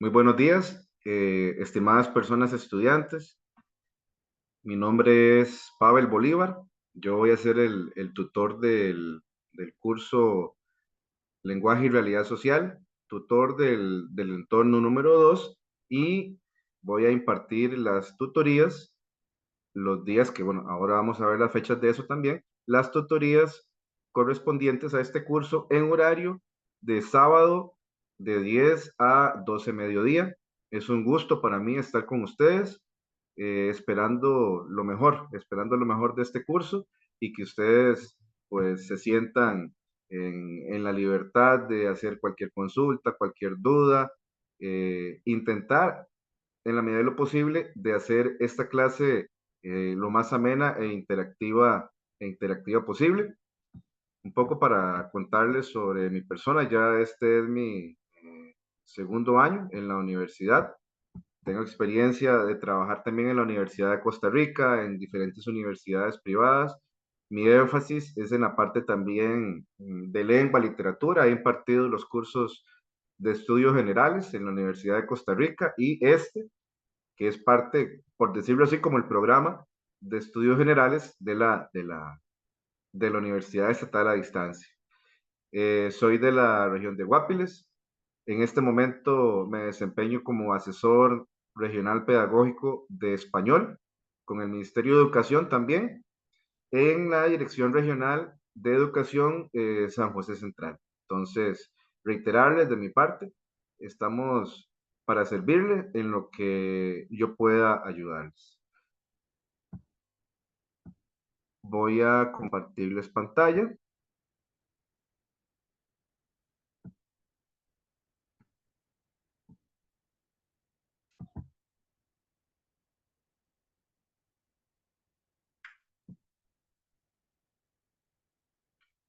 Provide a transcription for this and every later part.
Muy buenos días, estimadas personas estudiantes. Mi nombre es Pavel Bolívar. Yo voy a ser el tutor del curso Lenguaje y Realidad Social, tutor del entorno número 2 y voy a impartir las tutorías los días que, bueno, ahora vamos a ver las fechas de eso también, las tutorías correspondientes a este curso en horario de sábado de 10 a 12 mediodía. Es un gusto para mí estar con ustedes, esperando lo mejor de este curso y que ustedes pues se sientan en la libertad de hacer cualquier consulta, cualquier duda, intentar en la medida de lo posible de hacer esta clase lo más amena e interactiva posible. Un poco para contarles sobre mi persona, ya este es mi segundo año en la universidad. Tengo experiencia de trabajar también en la Universidad de Costa Rica, en diferentes universidades privadas. Mi énfasis es en la parte también de lengua, literatura. He impartido los cursos de estudios generales en la Universidad de Costa Rica y que es parte, por decirlo así, como el programa de estudios generales de la Universidad Estatal a Distancia. Soy de la región de Guapiles. En este momento me desempeño como asesor regional pedagógico de español con el Ministerio de Educación también en la Dirección Regional de Educación San José Central. Entonces, reiterarles de mi parte, estamos para servirles en lo que yo pueda ayudarles. Voy a compartirles pantalla.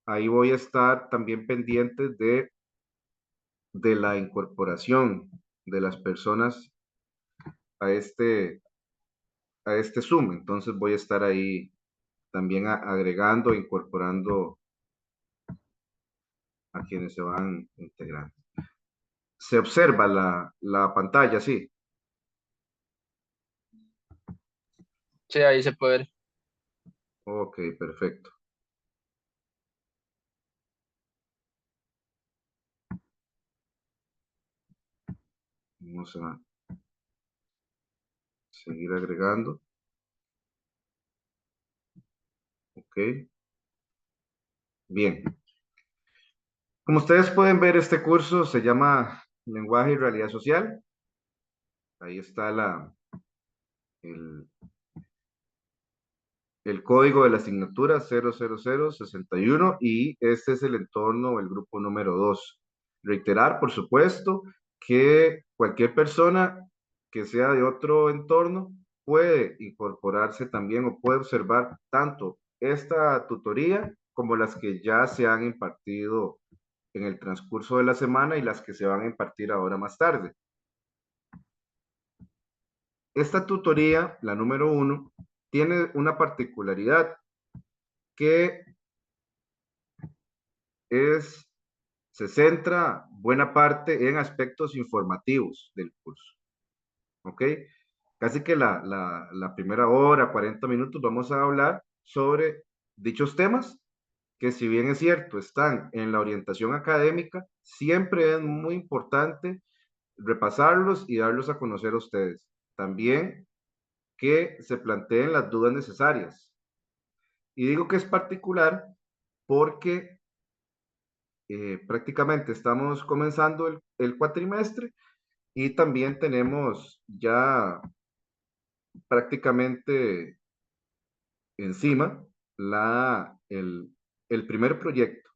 Ahí voy a estar también pendiente de la incorporación de las personas a este Zoom. Entonces voy a estar ahí también agregando, incorporando a quienes se van integrando. Se observa la pantalla, sí. Sí, ahí se puede ver. Ok, perfecto. Vamos a seguir agregando. Ok, bien. Como ustedes pueden ver, este curso se llama Lenguaje y Realidad Social. Ahí está el, el código de la asignatura 00061 y este es el entorno, el grupo número 2. Reiterar, por supuesto, que cualquier persona que sea de otro entorno puede incorporarse también o puede observar tanto esta tutoría como las que ya se han impartido en el transcurso de la semana y las que se van a impartir ahora más tarde. Esta tutoría, la número 1, tiene una particularidad que es, se centra buena parte en aspectos informativos del curso, ¿ok? Casi que la primera hora, 40 minutos, vamos a hablar sobre dichos temas, que si bien es cierto, están en la orientación académica, siempre es muy importante repasarlos y darlos a conocer a ustedes. También que se planteen las dudas necesarias. Y digo que es particular porque prácticamente estamos comenzando el cuatrimestre y también tenemos ya prácticamente encima el primer proyecto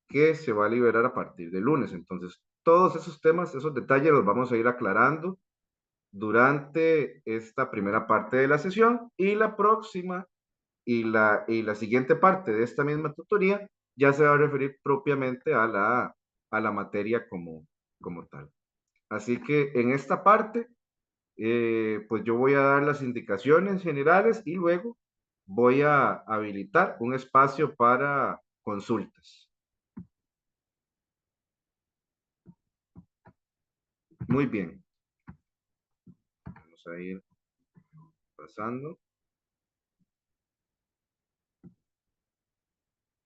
que se va a liberar a partir de lunes. Entonces, todos esos temas, esos detalles los vamos a ir aclarando durante esta primera parte de la sesión y la próxima y la siguiente parte de esta misma tutoría ya se va a referir propiamente a la materia como tal. Así que en esta parte, pues yo voy a dar las indicaciones generales y luego voy a habilitar un espacio para consultas. Muy bien. a ir pasando.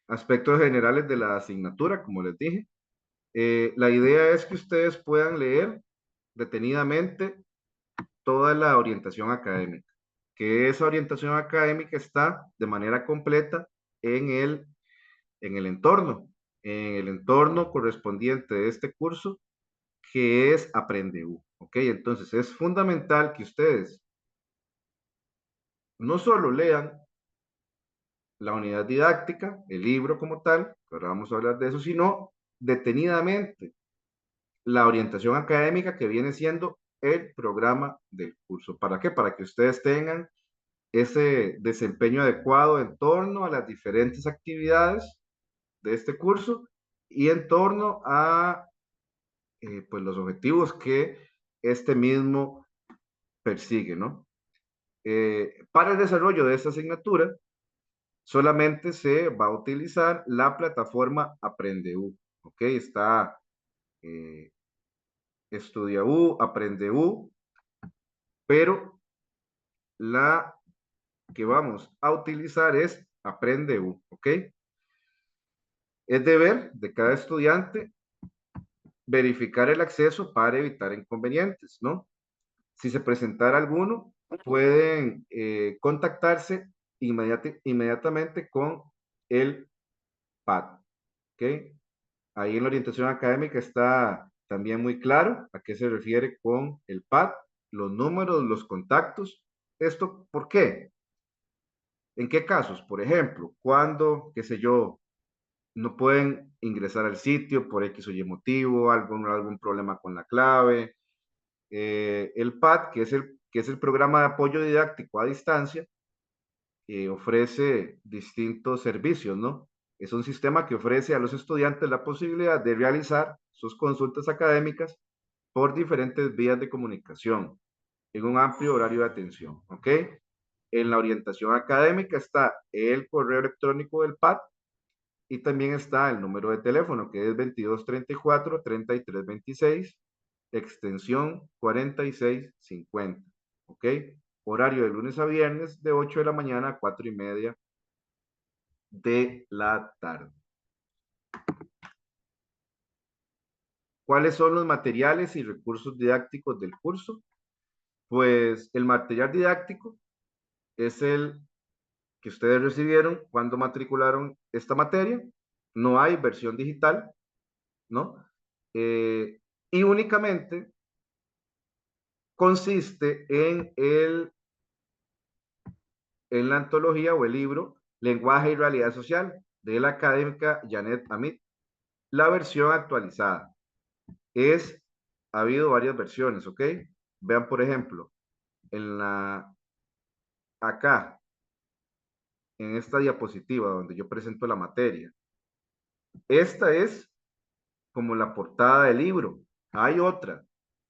Aspectos generales de la asignatura, como les dije. La idea es que ustedes puedan leer detenidamente toda la orientación académica, que esa orientación académica está de manera completa en el entorno correspondiente de este curso, que es AprendeU. ¿Ok? Entonces es fundamental que ustedes no solo lean la unidad didáctica, el libro como tal, ahora vamos a hablar de eso, sino detenidamente la orientación académica que viene siendo el programa del curso. ¿Para qué? Para que ustedes tengan ese desempeño adecuado en torno a las diferentes actividades de este curso y en torno a pues los objetivos que este mismo persigue, ¿no? Para el desarrollo de esta asignatura, solamente se va a utilizar la plataforma AprendeU, ¿ok? Está EstudiaU, AprendeU, pero la que vamos a utilizar es AprendeU, ¿ok? Es deber de cada estudiante verificar el acceso para evitar inconvenientes, ¿no? Si se presentara alguno, pueden contactarse inmediatamente con el PAD, ¿ok? Ahí en la orientación académica está también muy claro a qué se refiere con el PAD, los números, los contactos. ¿Esto por qué? ¿En qué casos? Por ejemplo, cuando, qué sé yo, no pueden ingresar al sitio por X o Y motivo, algún problema con la clave. El PAD, que es el programa de apoyo didáctico a distancia, ofrece distintos servicios, ¿no? Es un sistema que ofrece a los estudiantes la posibilidad de realizar sus consultas académicas por diferentes vías de comunicación en un amplio horario de atención, ¿ok? En la orientación académica está el correo electrónico del PAD y también está el número de teléfono, que es 2234-3326, extensión 4650, ¿ok? Horario de lunes a viernes de 8 de la mañana a 4:30 de la tarde. ¿Cuáles son los materiales y recursos didácticos del curso? Pues el material didáctico es el que ustedes recibieron cuando matricularon esta materia. No hay versión digital, ¿no? Y únicamente consiste en la antología o el libro Lenguaje y Realidad Social de la académica Janet Amit, la versión actualizada. Ha habido varias versiones, ¿ok? Vean, por ejemplo, acá, en esta diapositiva donde yo presento la materia, esta es como la portada del libro. Hay otra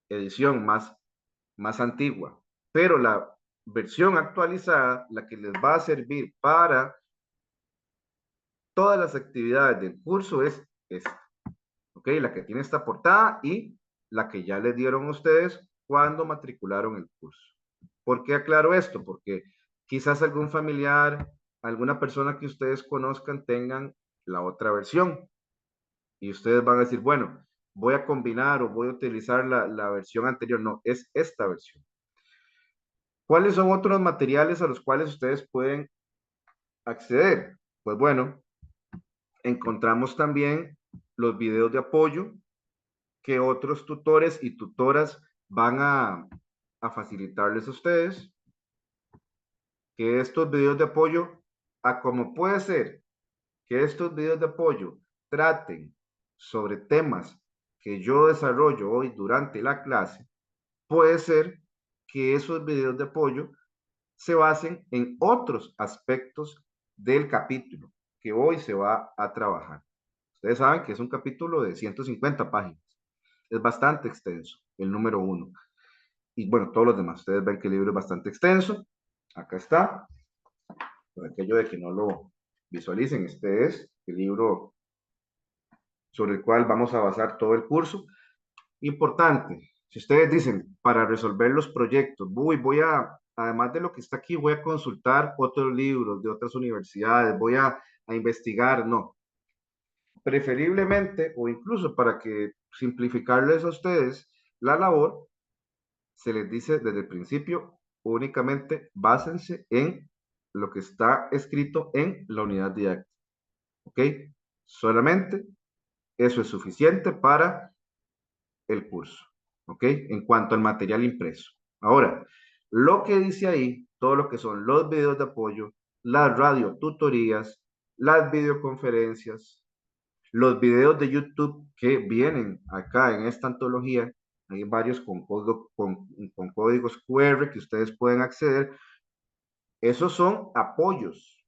edición más antigua, pero la versión actualizada, la que les va a servir para todas las actividades del curso es esta, ¿ok? La que tiene esta portada y la que ya les dieron a ustedes cuando matricularon el curso. ¿Por qué aclaro esto? Porque quizás algún familiar, alguna persona que ustedes conozcan tengan la otra versión y ustedes van a decir, bueno, voy a combinar o voy a utilizar la versión anterior. No, es esta versión. ¿Cuáles son otros materiales a los cuales ustedes pueden acceder? Pues bueno, encontramos también los videos de apoyo que otros tutores y tutoras van a facilitarles a ustedes, que estos videos de apoyo, a como puede ser que estos videos de apoyo traten sobre temas que yo desarrollo hoy durante la clase, puede ser que esos videos de apoyo se basen en otros aspectos del capítulo que hoy se va a trabajar. Ustedes saben que es un capítulo de 150 páginas. Es bastante extenso, el número 1. Y bueno, todos los demás. Ustedes ven que el libro es bastante extenso. Acá está. Por aquello de que no lo visualicen, este es el libro sobre el cual vamos a basar todo el curso. Importante, Si ustedes dicen, para resolver los proyectos, además de lo que está aquí, voy a consultar otros libros de otras universidades, a investigar, no. Preferiblemente, o incluso para que simplificarles a ustedes la labor, se les dice desde el principio, únicamente básense en lo que está escrito en la unidad didáctica. ¿Ok? Solamente eso es suficiente para el curso. ¿Ok? En cuanto al material impreso. Ahora, lo que dice ahí, todo lo que son los videos de apoyo, las radiotutorías, las videoconferencias, los videos de YouTube que vienen acá en esta antología, hay varios con códigos QR que ustedes pueden acceder. Esos son apoyos,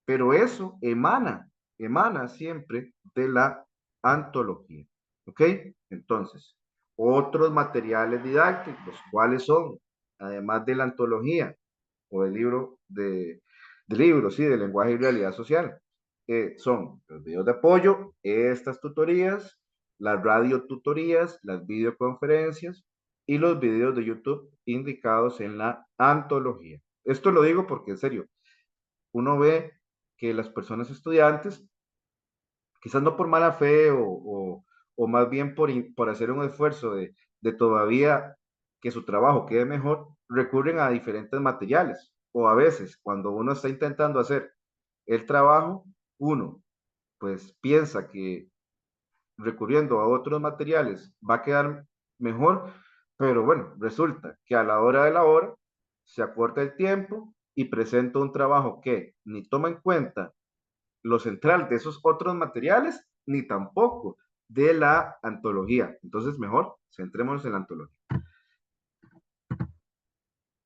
pero eso emana siempre de la antología. ¿Ok? Entonces, otros materiales didácticos, ¿cuáles son? Además de la antología o de libros, sí, de lenguaje y realidad social. Son los videos de apoyo, estas tutorías, las radiotutorías, las videoconferencias y los videos de YouTube indicados en la antología. Esto lo digo porque, en serio, uno ve que las personas estudiantes, quizás no por mala fe o más bien por hacer un esfuerzo de todavía que su trabajo quede mejor, recurren a diferentes materiales. O a veces, cuando uno está intentando hacer el trabajo, uno pues piensa que recurriendo a otros materiales va a quedar mejor, pero bueno, resulta que a la hora de la hora se acorta el tiempo y presenta un trabajo que ni toma en cuenta lo central de esos otros materiales, ni tampoco de la antología. Entonces, mejor centrémonos en la antología.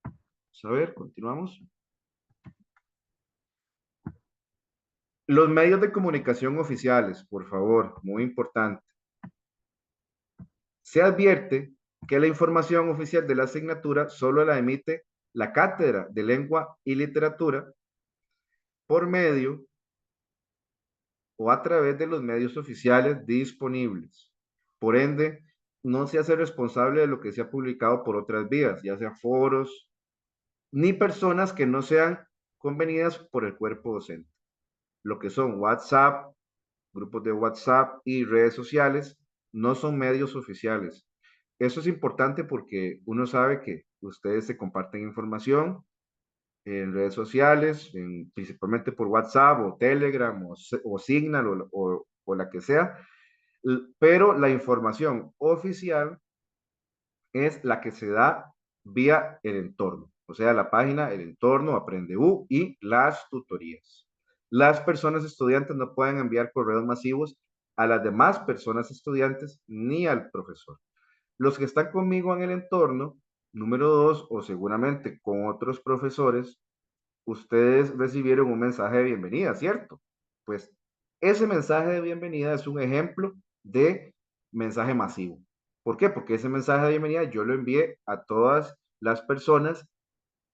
Vamos a ver, continuamos. Los medios de comunicación oficiales, por favor, muy importante. Se advierte que la información oficial de la asignatura solo la emite la Cátedra de Lengua y Literatura por medio o a través de los medios oficiales disponibles. Por ende, no se hace responsable de lo que se ha publicado por otras vías, ya sea foros, ni personas que no sean convenidas por el cuerpo docente. Lo que son WhatsApp, grupos de WhatsApp y redes sociales no son medios oficiales. Eso es importante porque uno sabe que ustedes se comparten información en redes sociales, principalmente por WhatsApp o Telegram o Signal o la que sea, pero la información oficial es la que se da vía el entorno, o sea, la página, el entorno, Aprende U y las tutorías. Las personas estudiantes no pueden enviar correos masivos a las demás personas estudiantes ni al profesor. Los que están conmigo en el entorno, número dos, o seguramente con otros profesores, ustedes recibieron un mensaje de bienvenida, ¿cierto? Pues ese mensaje de bienvenida es un ejemplo de mensaje masivo. ¿Por qué? Porque ese mensaje de bienvenida yo lo envié a todas las personas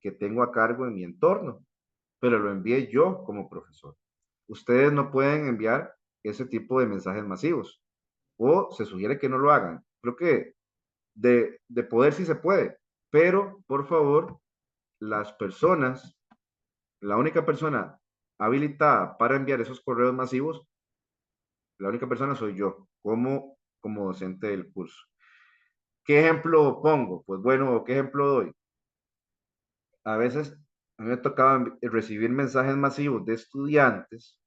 que tengo a cargo en mi entorno, pero lo envié yo como profesor. Ustedes no pueden enviar ese tipo de mensajes masivos o se sugiere que no lo hagan. Creo que de poder sí se puede, pero por favor, las personas, la única persona habilitada para enviar esos correos masivos, la única persona soy yo, como docente del curso. ¿Qué ejemplo pongo? Pues bueno, ¿qué ejemplo doy? A veces a mí me tocaba recibir mensajes masivos de estudiantes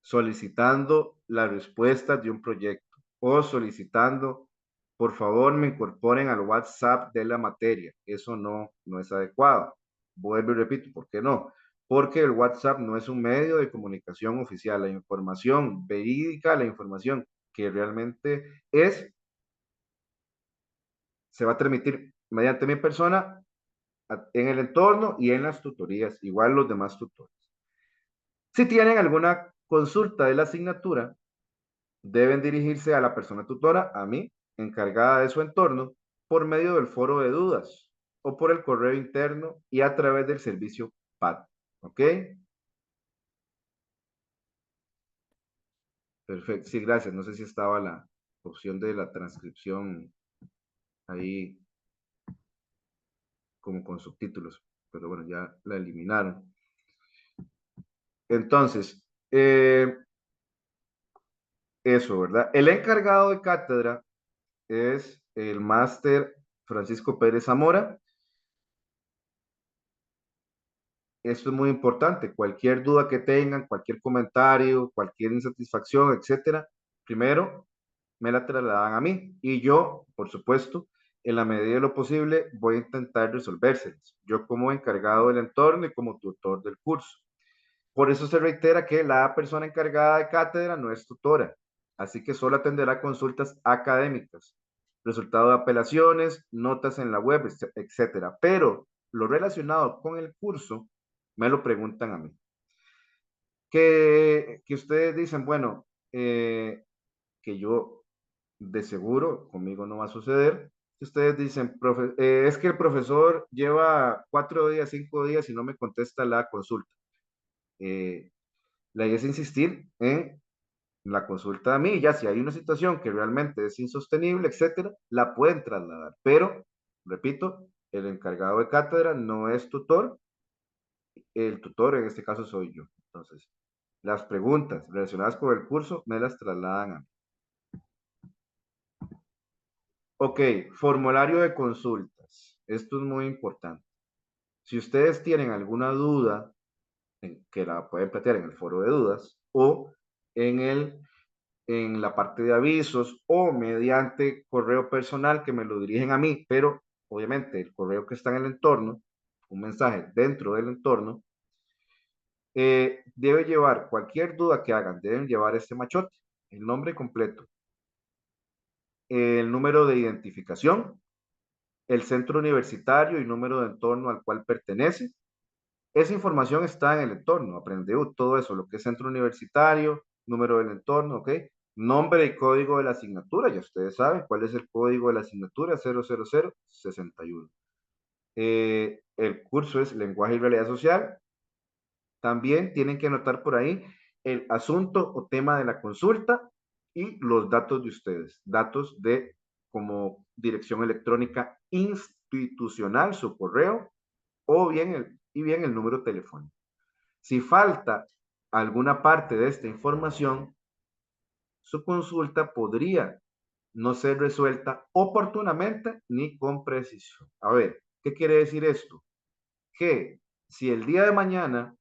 solicitando la respuesta de un proyecto o solicitando, por favor, me incorporen al WhatsApp de la materia. Eso no es adecuado. Vuelvo y repito, ¿por qué no? Porque el WhatsApp no es un medio de comunicación oficial. La información verídica, la información que realmente se va a transmitir mediante mi persona en el entorno y en las tutorías, igual los demás tutores. Si tienen alguna consulta de la asignatura, deben dirigirse a la persona tutora, a mí, encargada de su entorno, por medio del foro de dudas o por el correo interno y a través del servicio PAD. ¿Ok? Perfecto. Sí, gracias. No sé si estaba la opción de la transcripción ahí como con subtítulos, pero bueno, ya la eliminaron. Entonces, eso, ¿verdad? El encargado de cátedra es el máster Francisco Pérez Zamora. Esto es muy importante. Cualquier duda que tengan, cualquier comentario, cualquier insatisfacción, etcétera, primero me la trasladan a mí y yo, por supuesto, en la medida de lo posible, voy a intentar resolvérselas. Yo como encargado del entorno y como tutor del curso. Por eso se reitera que la persona encargada de cátedra no es tutora, así que solo atenderá consultas académicas, resultado de apelaciones, notas en la web, etcétera. Pero lo relacionado con el curso me lo preguntan a mí. Que ustedes dicen, bueno, que yo de seguro conmigo no va a suceder. Si ustedes dicen, es que el profesor lleva 4 días, 5 días y no me contesta la consulta. La idea es insistir en la consulta a mí, ya si hay una situación que realmente es insostenible, etcétera, la pueden trasladar. Pero, repito, el encargado de cátedra no es tutor, el tutor en este caso soy yo. Entonces, las preguntas relacionadas con el curso me las trasladan a mí. Ok, formulario de consultas. Esto es muy importante. Si ustedes tienen alguna duda, que la pueden plantear en el foro de dudas o en en la parte de avisos o mediante correo personal que me lo dirigen a mí, pero obviamente el correo que está en el entorno, un mensaje dentro del entorno, debe llevar cualquier duda que hagan, deben llevar este machote, el nombre completo, el número de identificación, el centro universitario y número de entorno al cual pertenece. Esa información está en el entorno, Aprendeu, todo eso, lo que es centro universitario, número del entorno, ¿ok? Nombre y código de la asignatura, ya ustedes saben cuál es el código de la asignatura, 00061. El curso es lenguaje y realidad social. También tienen que anotar por ahí el asunto o tema de la consulta y los datos de ustedes, datos de como dirección electrónica institucional, su correo, o bien el número telefónico. Si falta alguna parte de esta información, su consulta podría no ser resuelta oportunamente ni con precisión. A ver, ¿qué quiere decir esto? Que si el día de mañana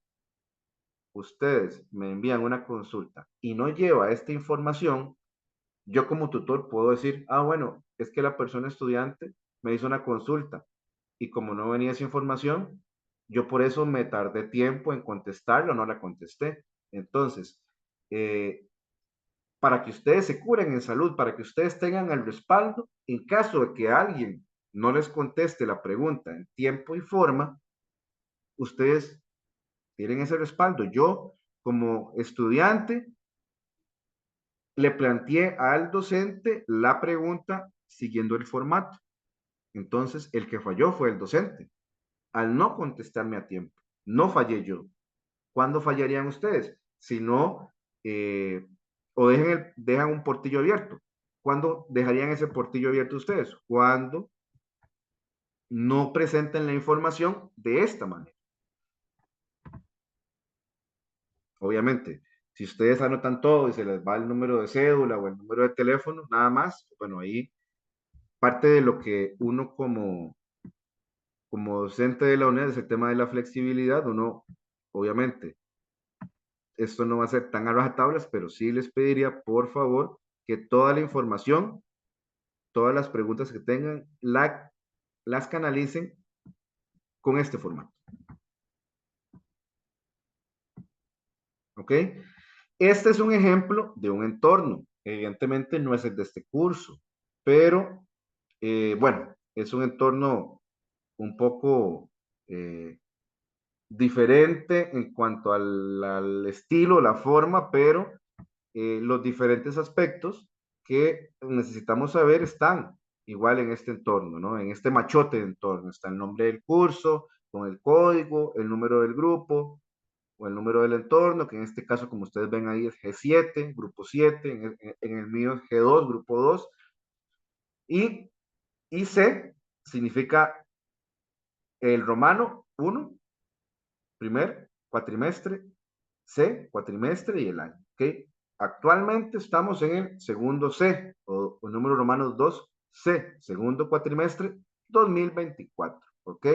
ustedes me envían una consulta y no lleva esta información, yo como tutor puedo decir, bueno, es que la persona estudiante me hizo una consulta y como no venía esa información, yo por eso me tardé tiempo en contestarlo, no la contesté. Entonces, para que ustedes se curen en salud, para que ustedes tengan el respaldo, en caso de que alguien no les conteste la pregunta en tiempo y forma, ustedes tienen ese respaldo. Yo, como estudiante, le planteé al docente la pregunta siguiendo el formato. Entonces, el que falló fue el docente, al no contestarme a tiempo. No fallé yo. ¿Cuándo fallarían ustedes? Si no, o dejan un portillo abierto. ¿Cuándo dejarían ese portillo abierto ustedes? Cuando no presenten la información de esta manera. Obviamente, si ustedes anotan todo y se les va el número de cédula o el número de teléfono, nada más, bueno, ahí parte de lo que uno como docente de la UNED es el tema de la flexibilidad. Uno, obviamente, esto no va a ser tan a rajatablas, pero sí les pediría, por favor, que toda la información, todas las preguntas que tengan, las canalicen con este formato. ¿Ok? Este es un ejemplo de un entorno. Evidentemente no es el de este curso, pero bueno, es un entorno un poco diferente en cuanto al estilo, la forma, pero los diferentes aspectos que necesitamos saber están igual en este entorno, ¿no? En este machote de entorno. Está el nombre del curso, con el código, el número del grupo o el número del entorno, que en este caso, como ustedes ven ahí, es G7, grupo 7, en el mío es G2, grupo 2, y Y C significa el romano 1, primer cuatrimestre, C, cuatrimestre y el año. ¿Ok? Actualmente estamos en el segundo C, o número romano 2C, segundo cuatrimestre 2024. ¿Ok?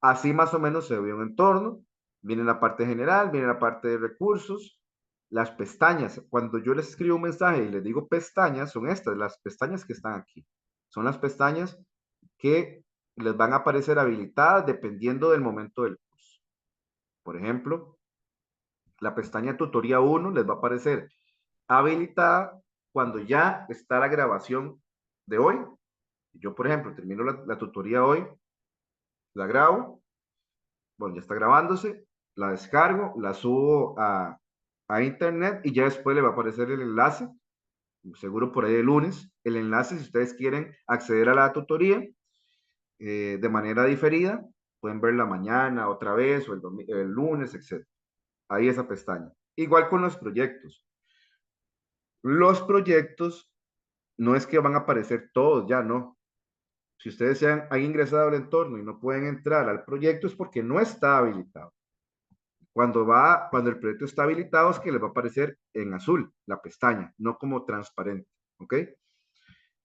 Así más o menos se ve un entorno. Viene la parte general, viene la parte de recursos, las pestañas. Cuando yo les escribo un mensaje y les digo pestañas, son estas, las pestañas que están aquí. Son las pestañas que les van a aparecer habilitadas dependiendo del momento del curso. Por ejemplo, la pestaña tutoría 1 les va a aparecer habilitada cuando ya está la grabación de hoy. Yo, por ejemplo, termino la tutoría hoy, la grabo, bueno, ya está grabándose, la descargo, la subo a internet y ya después le va a aparecer el enlace, seguro por ahí el lunes, el enlace si ustedes quieren acceder a la tutoría de manera diferida, pueden verla mañana otra vez o el lunes, etc. Ahí esa pestaña. Igual con los proyectos. Los proyectos no es que van a aparecer todos, ya no. Si ustedes se han ingresado al entorno y no pueden entrar al proyecto es porque no está habilitado. Cuando el proyecto está habilitado es que les va a aparecer en azul la pestaña, no como transparente, ¿ok?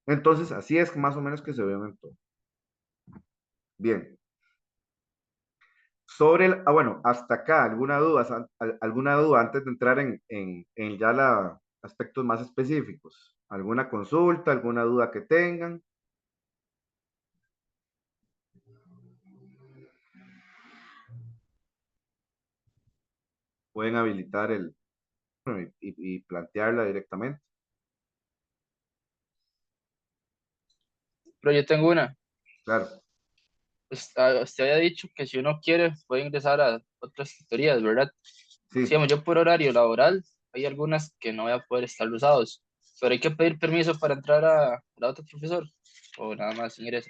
Entonces, así es más o menos que se ve un entorno. Bien. Bueno, hasta acá, ¿alguna duda antes de entrar en ya aspectos más específicos? ¿Alguna consulta, alguna duda que tengan? Pueden habilitar y plantearla directamente. Pero yo tengo una. Claro, Usted había dicho que si uno quiere puede ingresar a otras tutorías, ¿verdad? sí. Digamos, yo por horario laboral hay algunas que no voy a poder estar usados, pero hay que pedir permiso para entrar a la otra profesor o nada más ingresa.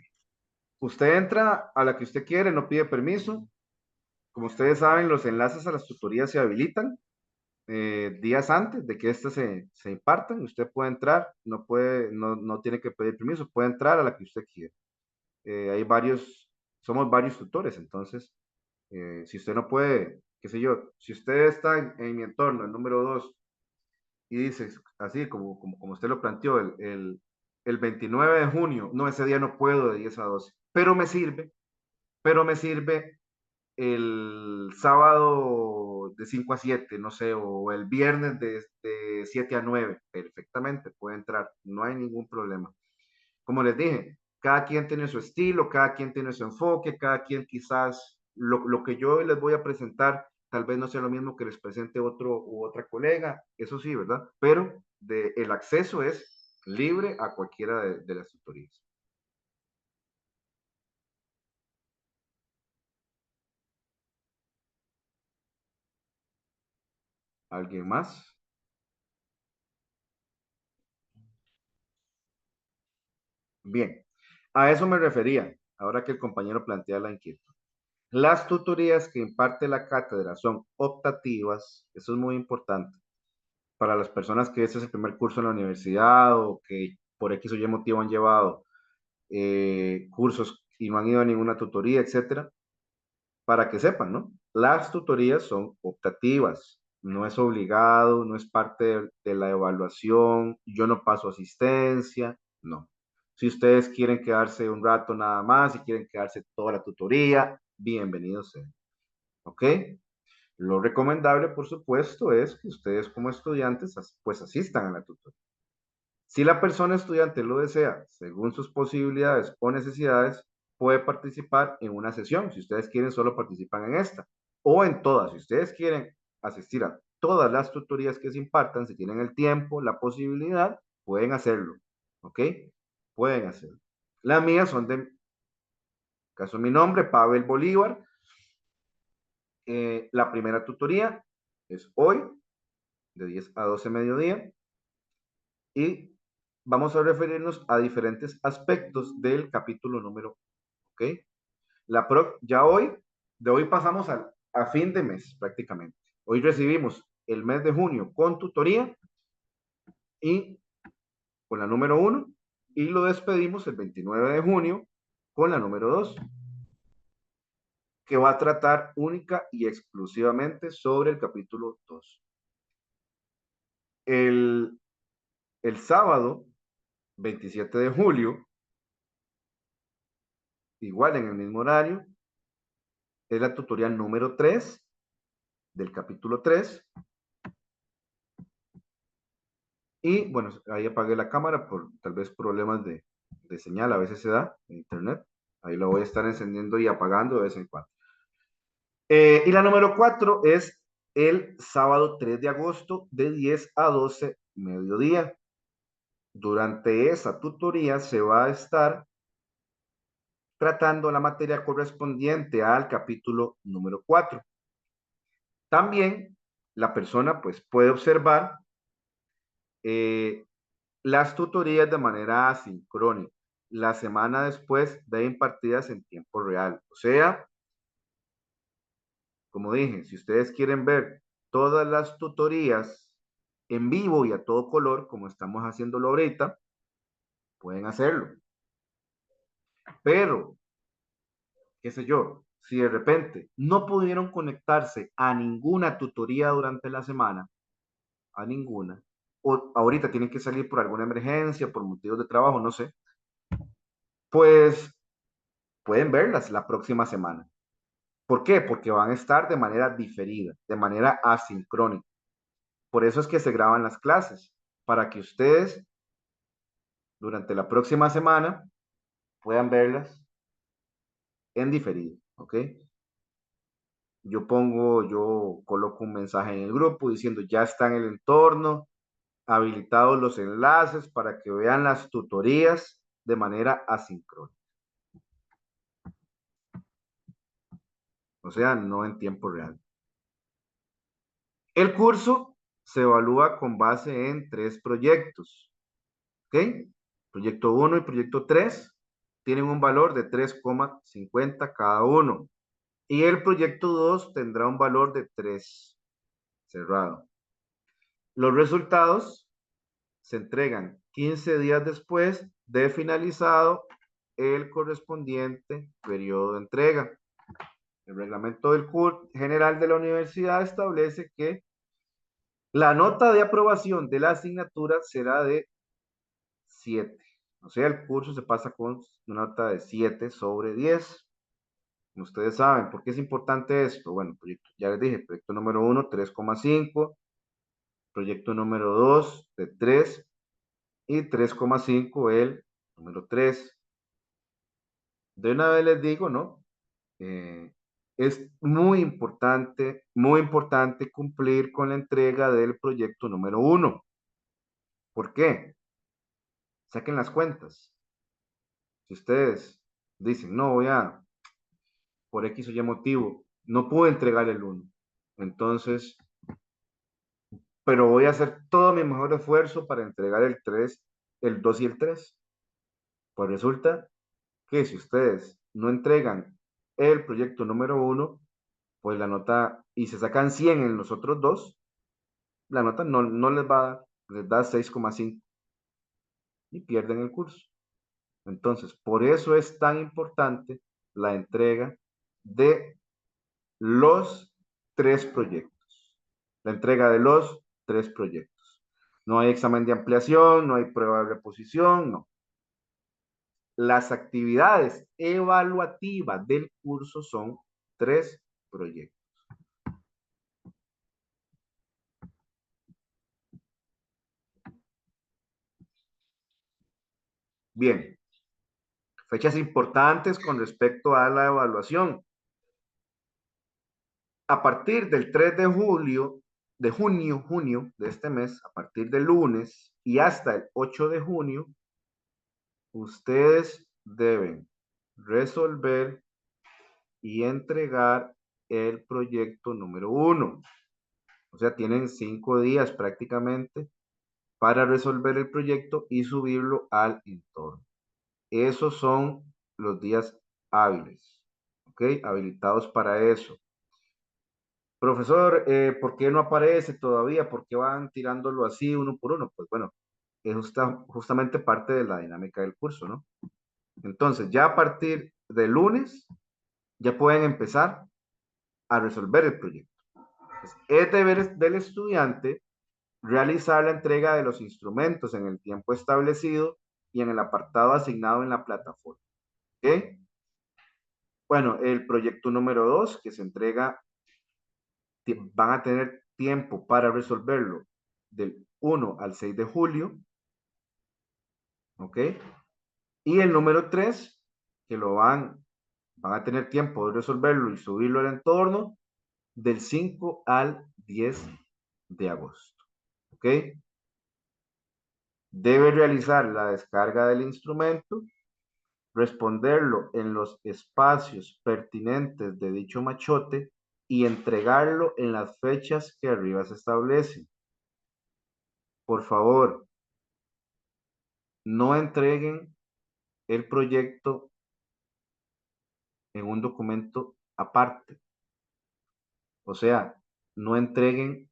Usted entra a la que usted quiere, no pide permiso. Como ustedes saben, los enlaces a las tutorías se habilitan días antes de que éstas se impartan. Usted puede entrar, no tiene que pedir permiso, puede entrar a la que usted quiera. Somos varios tutores, entonces, si usted no puede, qué sé yo, si usted está en mi entorno, el número 2, y dice, así como usted lo planteó, el 29 de junio, no, ese día no puedo de 10 a 12, pero me sirve el sábado de 5 a 7, no sé, o el viernes de 7 a 9, perfectamente, puede entrar, no hay ningún problema. Como les dije, cada quien tiene su estilo, cada quien tiene su enfoque, cada quien quizás lo que yo les voy a presentar tal vez no sea lo mismo que les presente otro u otra colega, eso sí, ¿verdad? Pero el acceso es libre a cualquiera de las tutorías. ¿Alguien más? Bien, a eso me refería, ahora que el compañero plantea la inquietud. Las tutorías que imparte la cátedra son optativas, eso es muy importante para las personas que este es el primer curso en la universidad o que por X o Y motivo han llevado cursos y no han ido a ninguna tutoría, etcétera, para que sepan, ¿no? Las tutorías son optativas, no es obligado, no es parte de la evaluación, yo no paso asistencia, no. Si ustedes quieren quedarse un rato nada más, si quieren quedarse toda la tutoría, bienvenidos sean. ¿Ok? Lo recomendable, por supuesto, es que ustedes como estudiantes pues asistan a la tutoría. Si la persona estudiante lo desea, según sus posibilidades o necesidades, puede participar en una sesión. Si ustedes quieren, solo participan en esta o en todas. Si ustedes quieren asistir a todas las tutorías que se impartan, si tienen el tiempo, la posibilidad, pueden hacerlo. ¿Ok? Pueden hacerlo. Las mías son de, caso mi nombre, Pavel Bolívar. La primera tutoría es hoy, de 10 a 12 mediodía, y vamos a referirnos a diferentes aspectos del capítulo número, ¿ok? Ya hoy, de hoy pasamos a fin de mes prácticamente. Hoy recibimos el mes de junio con tutoría y con la número 1 y lo despedimos el 29 de junio con la número 2, que va a tratar única y exclusivamente sobre el capítulo 2. El sábado 27 de julio, igual en el mismo horario, es la tutorial número 3 del capítulo 3. Y bueno, ahí apagué la cámara por tal vez problemas de señal, a veces se da en internet. Ahí lo voy a estar encendiendo y apagando de vez en cuando. Y la número 4 es el sábado 3 de agosto de 10 a 12 mediodía. Durante esa tutoría se va a estar tratando la materia correspondiente al capítulo número 4. También la persona pues puede observar las tutorías de manera asincrónica. La semana después de impartidas en tiempo real. O sea, como dije, si ustedes quieren ver todas las tutorías en vivo y a todo color, como estamos haciéndolo ahorita, pueden hacerlo. Pero, qué sé yo, si de repente no pudieron conectarse a ninguna tutoría durante la semana, a ninguna, o ahorita tienen que salir por alguna emergencia, por motivos de trabajo, no sé, pues pueden verlas la próxima semana. ¿Por qué? Porque van a estar de manera diferida, de manera asincrónica. Por eso es que se graban las clases, para que ustedes durante la próxima semana puedan verlas en diferido, ¿ok? Yo coloco un mensaje en el grupo diciendo ya está en el entorno, habilitados los enlaces para que vean las tutorías de manera asincrónica. O sea, no en tiempo real. El curso se evalúa con base en 3 proyectos. ¿Ok? Proyecto 1 y proyecto 3 tienen un valor de 3,50 cada uno. Y el proyecto 2 tendrá un valor de 3 cerrado. Los resultados se entregan 15 días después de finalizado el correspondiente periodo de entrega. El reglamento del curso general de la universidad establece que la nota de aprobación de la asignatura será de 7. O sea, el curso se pasa con una nota de 7 sobre 10. Ustedes saben, ¿por qué es importante esto? Bueno, proyecto, ya les dije, proyecto número 1, 3,5, proyecto número 2, de 3, y 3,5 el número 3. De una vez les digo, ¿no? Es muy importante cumplir con la entrega del proyecto número 1. ¿Por qué? Saquen las cuentas. Si ustedes dicen, no, voy a, por X o Y motivo, no puedo entregar el 1. Entonces, pero voy a hacer todo mi mejor esfuerzo para entregar el 3, el 2 y el 3. Pues resulta que si ustedes no entregan el proyecto número 1, pues la nota, y se sacan 100 en los otros dos, la nota no les va a dar, les da 6,5 y pierden el curso. Entonces, por eso es tan importante la entrega de los 3 proyectos. La entrega de los 3 proyectos. No hay examen de ampliación, no hay prueba de reposición, no. Las actividades evaluativas del curso son 3 proyectos. Bien, fechas importantes con respecto a la evaluación. A partir del 3 de julio, de junio de este mes, a partir del lunes y hasta el 8 de junio, ustedes deben resolver y entregar el proyecto número 1. O sea, tienen 5 días prácticamente para resolver el proyecto y subirlo al entorno. Esos son los días hábiles, ¿ok? Habilitados para eso. Profesor, ¿por qué no aparece todavía? ¿Por qué van tirándolo así uno por uno? Pues bueno, es justamente parte de la dinámica del curso, ¿no? Entonces, ya a partir del lunes, ya pueden empezar a resolver el proyecto. Es deber del estudiante realizar la entrega de los instrumentos en el tiempo establecido y en el apartado asignado en la plataforma. ¿Ok? Bueno, el proyecto número 2 que se entrega, van a tener tiempo para resolverlo del 1 al 6 de julio. ¿Ok? Y el número 3 que van a tener tiempo de resolverlo y subirlo al entorno del 5 al 10 de agosto. ¿Ok? Debe realizar la descarga del instrumento, responderlo en los espacios pertinentes de dicho machote y entregarlo en las fechas que arriba se establecen. Por favor, no entreguen el proyecto en un documento aparte. O sea, no entreguen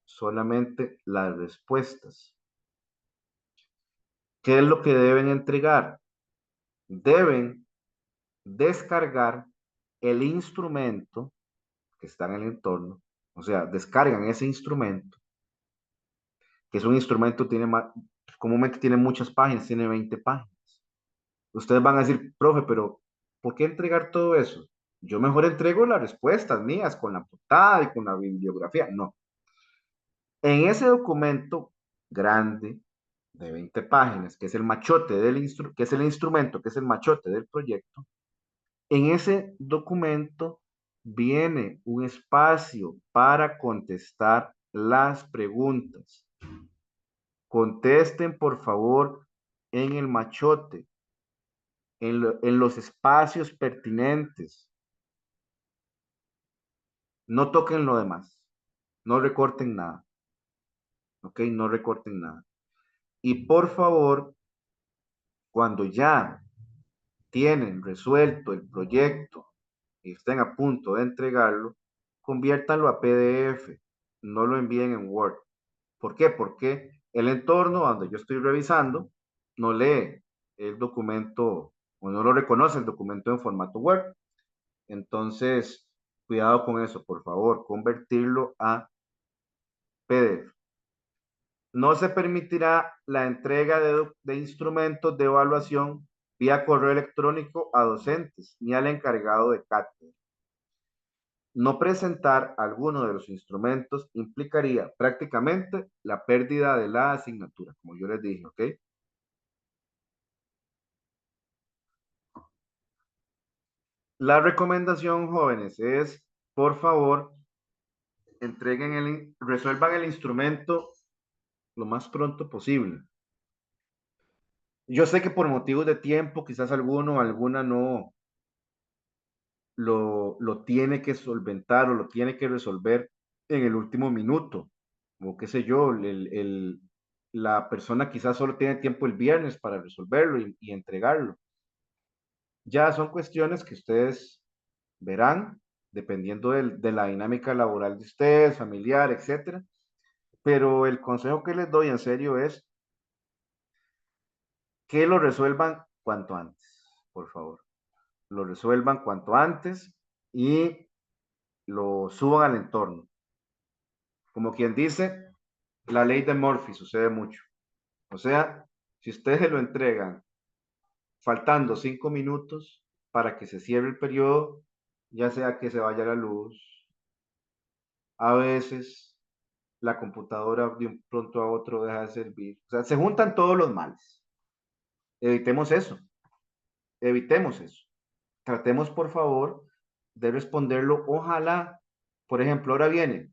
solamente las respuestas. ¿Qué es lo que deben entregar? Deben descargar el instrumento que está en el entorno, o sea, descargan ese instrumento, que es un instrumento, comúnmente tiene muchas páginas, tiene 20 páginas. Ustedes van a decir, profe, pero ¿por qué entregar todo eso? Yo mejor entrego las respuestas mías con la portada y con la bibliografía. No. En ese documento grande de 20 páginas, que es el machote que es el instrumento, que es el machote del proyecto, en ese documento viene un espacio para contestar las preguntas. Contesten, por favor, en el machote, en los espacios pertinentes. No toquen lo demás. No recorten nada. ¿Ok? No recorten nada. Y por favor, cuando ya tienen resuelto el proyecto y estén a punto de entregarlo, conviértanlo a PDF. No lo envíen en Word. ¿Por qué? Porque el entorno donde yo estoy revisando no lee el documento o no lo reconoce el documento en formato Word. Entonces, cuidado con eso, por favor, convertirlo a PDF. No se permitirá la entrega de instrumentos de evaluación vía correo electrónico a docentes ni al encargado de cátedra. No presentar alguno de los instrumentos implicaría prácticamente la pérdida de la asignatura, como yo les dije, ¿ok? La recomendación, jóvenes, es, por favor, resuelvan el instrumento lo más pronto posible. Yo sé que por motivos de tiempo, quizás alguno o alguna no lo tiene que solventar o lo tiene que resolver en el último minuto, o qué sé yo, la persona quizás solo tiene tiempo el viernes para resolverlo y entregarlo. Ya son cuestiones que ustedes verán dependiendo de la dinámica laboral de ustedes, familiar, etcétera. Pero el consejo que les doy en serio es que lo resuelvan cuanto antes, por favor. Lo resuelvan cuanto antes y lo suban al entorno. Como quien dice, la ley de Murphy sucede mucho. O sea, si ustedes lo entregan faltando 5 minutos para que se cierre el periodo, ya sea que se vaya la luz, a veces la computadora de un pronto a otro deja de servir. O sea, se juntan todos los males. Evitemos eso. Evitemos eso. Tratemos, por favor, de responderlo. Ojalá, por ejemplo, ahora viene,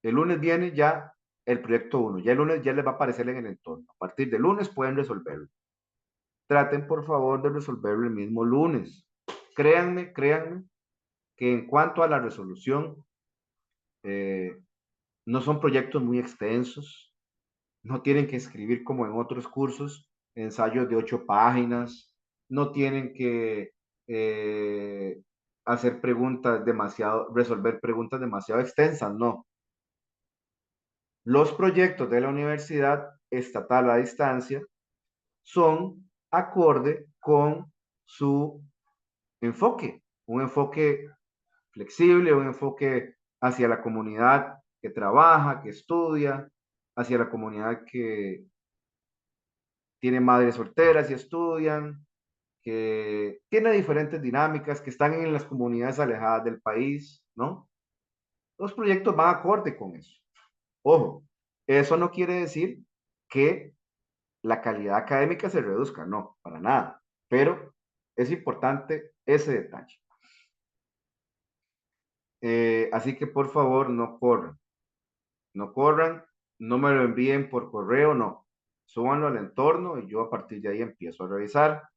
el lunes viene ya el proyecto 1, ya el lunes ya les va a aparecer en el entorno. A partir del lunes pueden resolverlo. Traten, por favor, de resolverlo el mismo lunes. Créanme, créanme, que en cuanto a la resolución, eh, no son proyectos muy extensos, no tienen que escribir como en otros cursos, ensayos de 8 páginas, no tienen que hacer resolver preguntas demasiado extensas, no. Los proyectos de la universidad estatal a distancia son acorde con su enfoque, un enfoque flexible, un enfoque hacia la comunidad que trabaja, que estudia, hacia la comunidad que tiene madres solteras y estudian, que tiene diferentes dinámicas, que están en las comunidades alejadas del país, ¿no? Los proyectos van acorde con eso. Ojo, eso no quiere decir que la calidad académica se reduzca, no, para nada, pero es importante ese detalle. Así que por favor no corran, no corran, no me lo envíen por correo, no, súbanlo al entorno y yo a partir de ahí empiezo a revisar.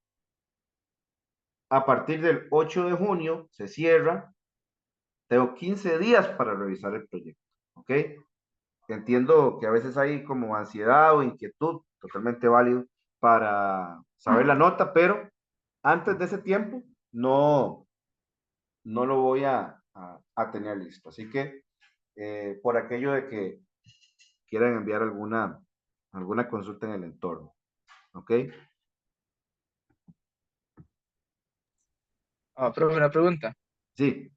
A partir del 8 de junio se cierra, tengo 15 días para revisar el proyecto, ¿ok? Entiendo que a veces hay como ansiedad o inquietud, totalmente válido, para saber la nota, pero antes de ese tiempo no, no lo voy a tener listo. Así que por aquello de que quieran enviar alguna consulta en el entorno, ¿ok? Ah, profe, una pregunta. Sí,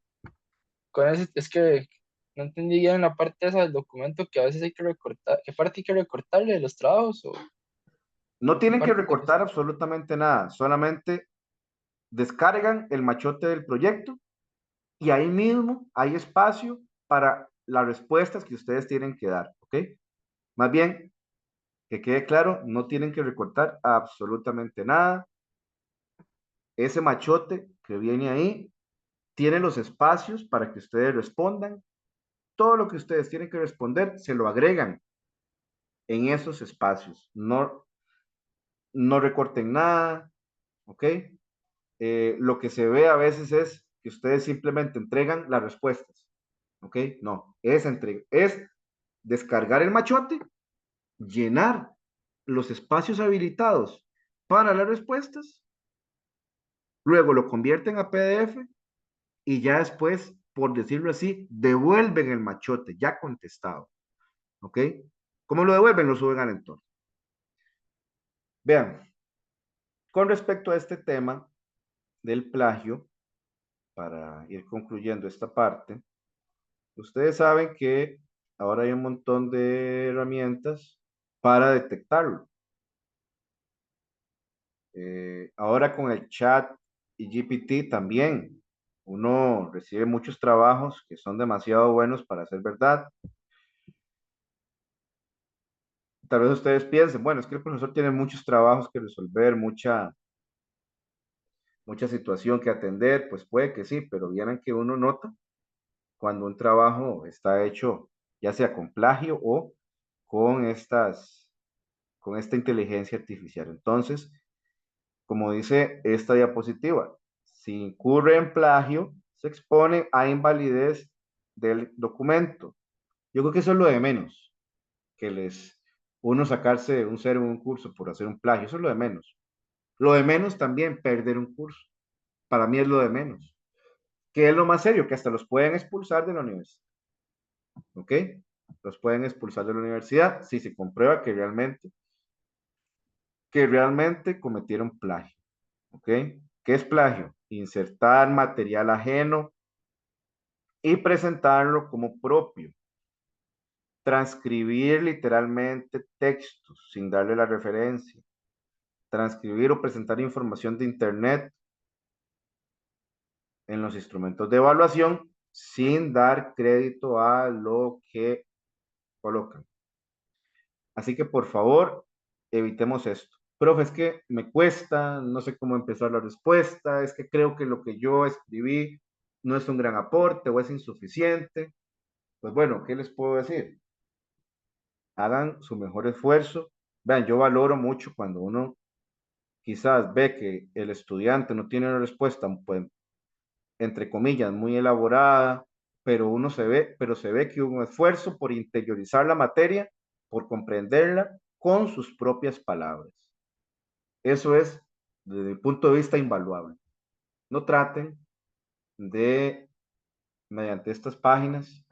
Con ese, es que no entendí bien la parte esa del documento que a veces hay que recortar. ¿Qué parte hay que recortarle de los trabajos o no qué tienen que parte tiene que ser? recortar absolutamente nada, solamente descargan el machote del proyecto y ahí mismo hay espacio para las respuestas que ustedes tienen que dar, ¿ok? Más bien, que quede claro, no tienen que recortar absolutamente nada. Ese machote que viene ahí tiene los espacios para que ustedes respondan. Todo lo que ustedes tienen que responder se lo agregan en esos espacios. No, no recorten nada, ¿ok? Lo que se ve a veces es que ustedes simplemente entregan las respuestas, ¿ok? No, es descargar el machote, llenar los espacios habilitados para las respuestas, luego lo convierten a PDF y ya después, por decirlo así, devuelven el machote ya contestado, ¿ok? ¿Cómo lo devuelven? Lo suben al entorno. Vean, con respecto a este tema del plagio, para ir concluyendo esta parte, ustedes saben que ahora hay un montón de herramientas para detectarlo. Ahora con el chat y GPT también, uno recibe muchos trabajos que son demasiado buenos para ser verdad. Tal vez ustedes piensen, bueno, es que el profesor tiene muchos trabajos que resolver, mucha situación que atender, pues puede que sí, pero vieran que uno nota cuando un trabajo está hecho ya sea con plagio o con con esta inteligencia artificial. Entonces, como dice esta diapositiva, si incurre en plagio, se expone a invalidez del documento. Yo creo que eso es lo de menos, que uno sacarse un cero en un curso por hacer un plagio, eso es lo de menos. Lo de menos también, perder un curso. Para mí es lo de menos. ¿Qué es lo más serio? Que hasta los pueden expulsar de la universidad. ¿Ok? Los pueden expulsar de la universidad si se comprueba que realmente cometieron plagio. ¿Ok? ¿Qué es plagio? Insertar material ajeno y presentarlo como propio. Transcribir literalmente textos sin darle la referencia. Transcribir o presentar información de Internet en los instrumentos de evaluación sin dar crédito a lo que colocan. Así que por favor, evitemos esto. Profe, es que me cuesta, no sé cómo empezar la respuesta, es que creo que lo que yo escribí no es un gran aporte o es insuficiente. Pues bueno, ¿qué les puedo decir? Hagan su mejor esfuerzo. Vean, yo valoro mucho cuando uno quizás ve que el estudiante no tiene una respuesta, pues, entre comillas, muy elaborada, pero se ve que hubo un esfuerzo por interiorizar la materia, por comprenderla con sus propias palabras. Eso es, desde el punto de vista, invaluable. No traten de, mediante estas páginas,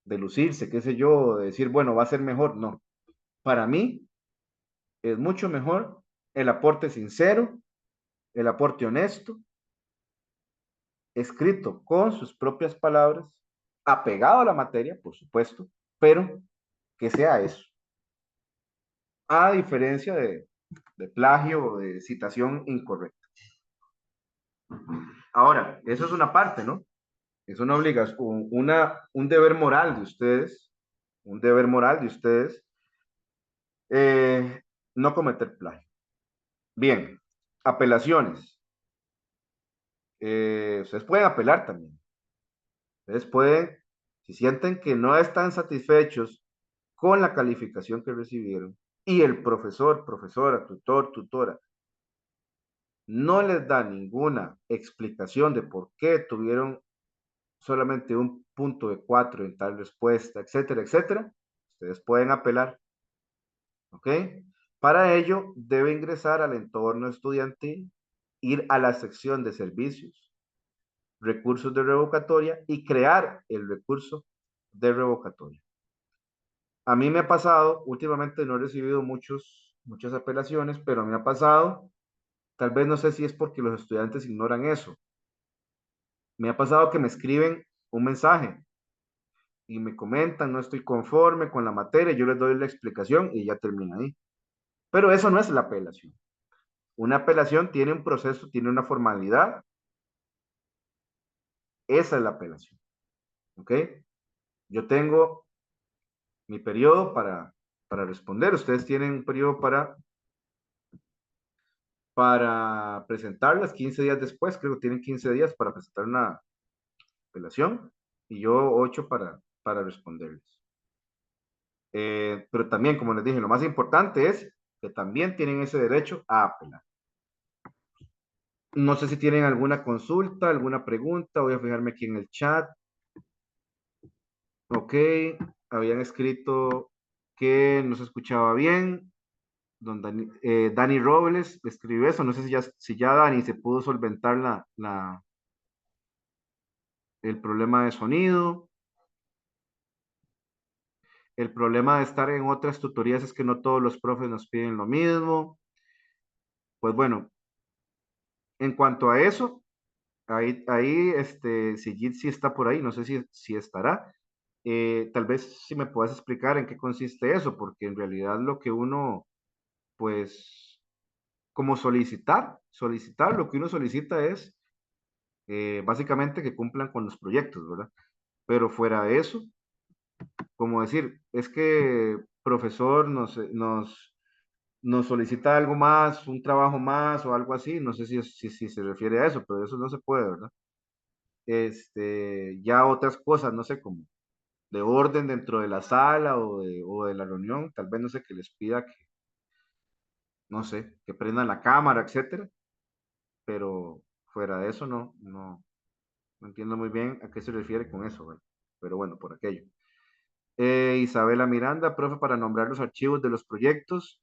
de lucirse, qué sé yo, de decir, bueno, va a ser mejor. No. Para mí, Es mucho mejor el aporte sincero, el aporte honesto, escrito con sus propias palabras, apegado a la materia, por supuesto, pero que sea eso. A diferencia de plagio o de citación incorrecta. Ahora, eso es una parte, ¿no? Es una obligación, un deber moral de ustedes, un deber moral de ustedes, no cometer plagio. Bien, apelaciones. Ustedes pueden apelar también. Ustedes pueden, si sienten que no están satisfechos con la calificación que recibieron y el profesor, profesora, tutor, tutora, no les da ninguna explicación de por qué tuvieron solamente un punto de 4 en tal respuesta, etcétera, etcétera, ustedes pueden apelar. ¿Ok? Para ello, debe ingresar al entorno estudiantil, ir a la sección de servicios, recursos de revocatoria y crear el recurso de revocatoria. A mí me ha pasado, últimamente no he recibido muchas apelaciones, pero me ha pasado, tal vez no sé si es porque los estudiantes ignoran eso. Me ha pasado que me escriben un mensaje y me comentan, no estoy conforme con la materia, yo les doy la explicación y ya termina ahí. Pero eso no es la apelación. Una apelación tiene un proceso, tiene una formalidad. Esa es la apelación. ¿Ok? Yo tengo mi periodo para responder. Ustedes tienen un periodo para presentarlas 15 días después. Creo que tienen 15 días para presentar una apelación y yo 8 para responderles. Pero también, como les dije, lo más importante es que también tienen ese derecho a apelar. No sé si tienen alguna consulta, alguna pregunta. Voy a fijarme aquí en el chat. Ok, habían escrito que no se escuchaba bien. Dani Robles escribió eso. No sé si ya Dani se pudo solventar el problema de sonido. El problema de estar en otras tutorías es que no todos los profes nos piden lo mismo. Pues bueno, en cuanto a eso, ahí si Jitsi está por ahí, no sé si estará. Tal vez si me puedas explicar en qué consiste eso, porque en realidad lo que uno, pues, como solicitar, lo que uno solicita es básicamente que cumplan con los proyectos, ¿verdad? Pero fuera de eso, como decir, es que profesor nos solicita algo más, un trabajo más o algo así, no sé si se refiere a eso, pero eso no se puede, ¿verdad? Ya otras cosas, no sé, como de orden dentro de la sala o de la reunión, tal vez no sé, que les pida que, no sé, que prendan la cámara, etcétera, pero fuera de eso no entiendo muy bien a qué se refiere con eso, ¿verdad? Pero bueno, por aquello. Isabela Miranda, profe, para nombrar los archivos de los proyectos,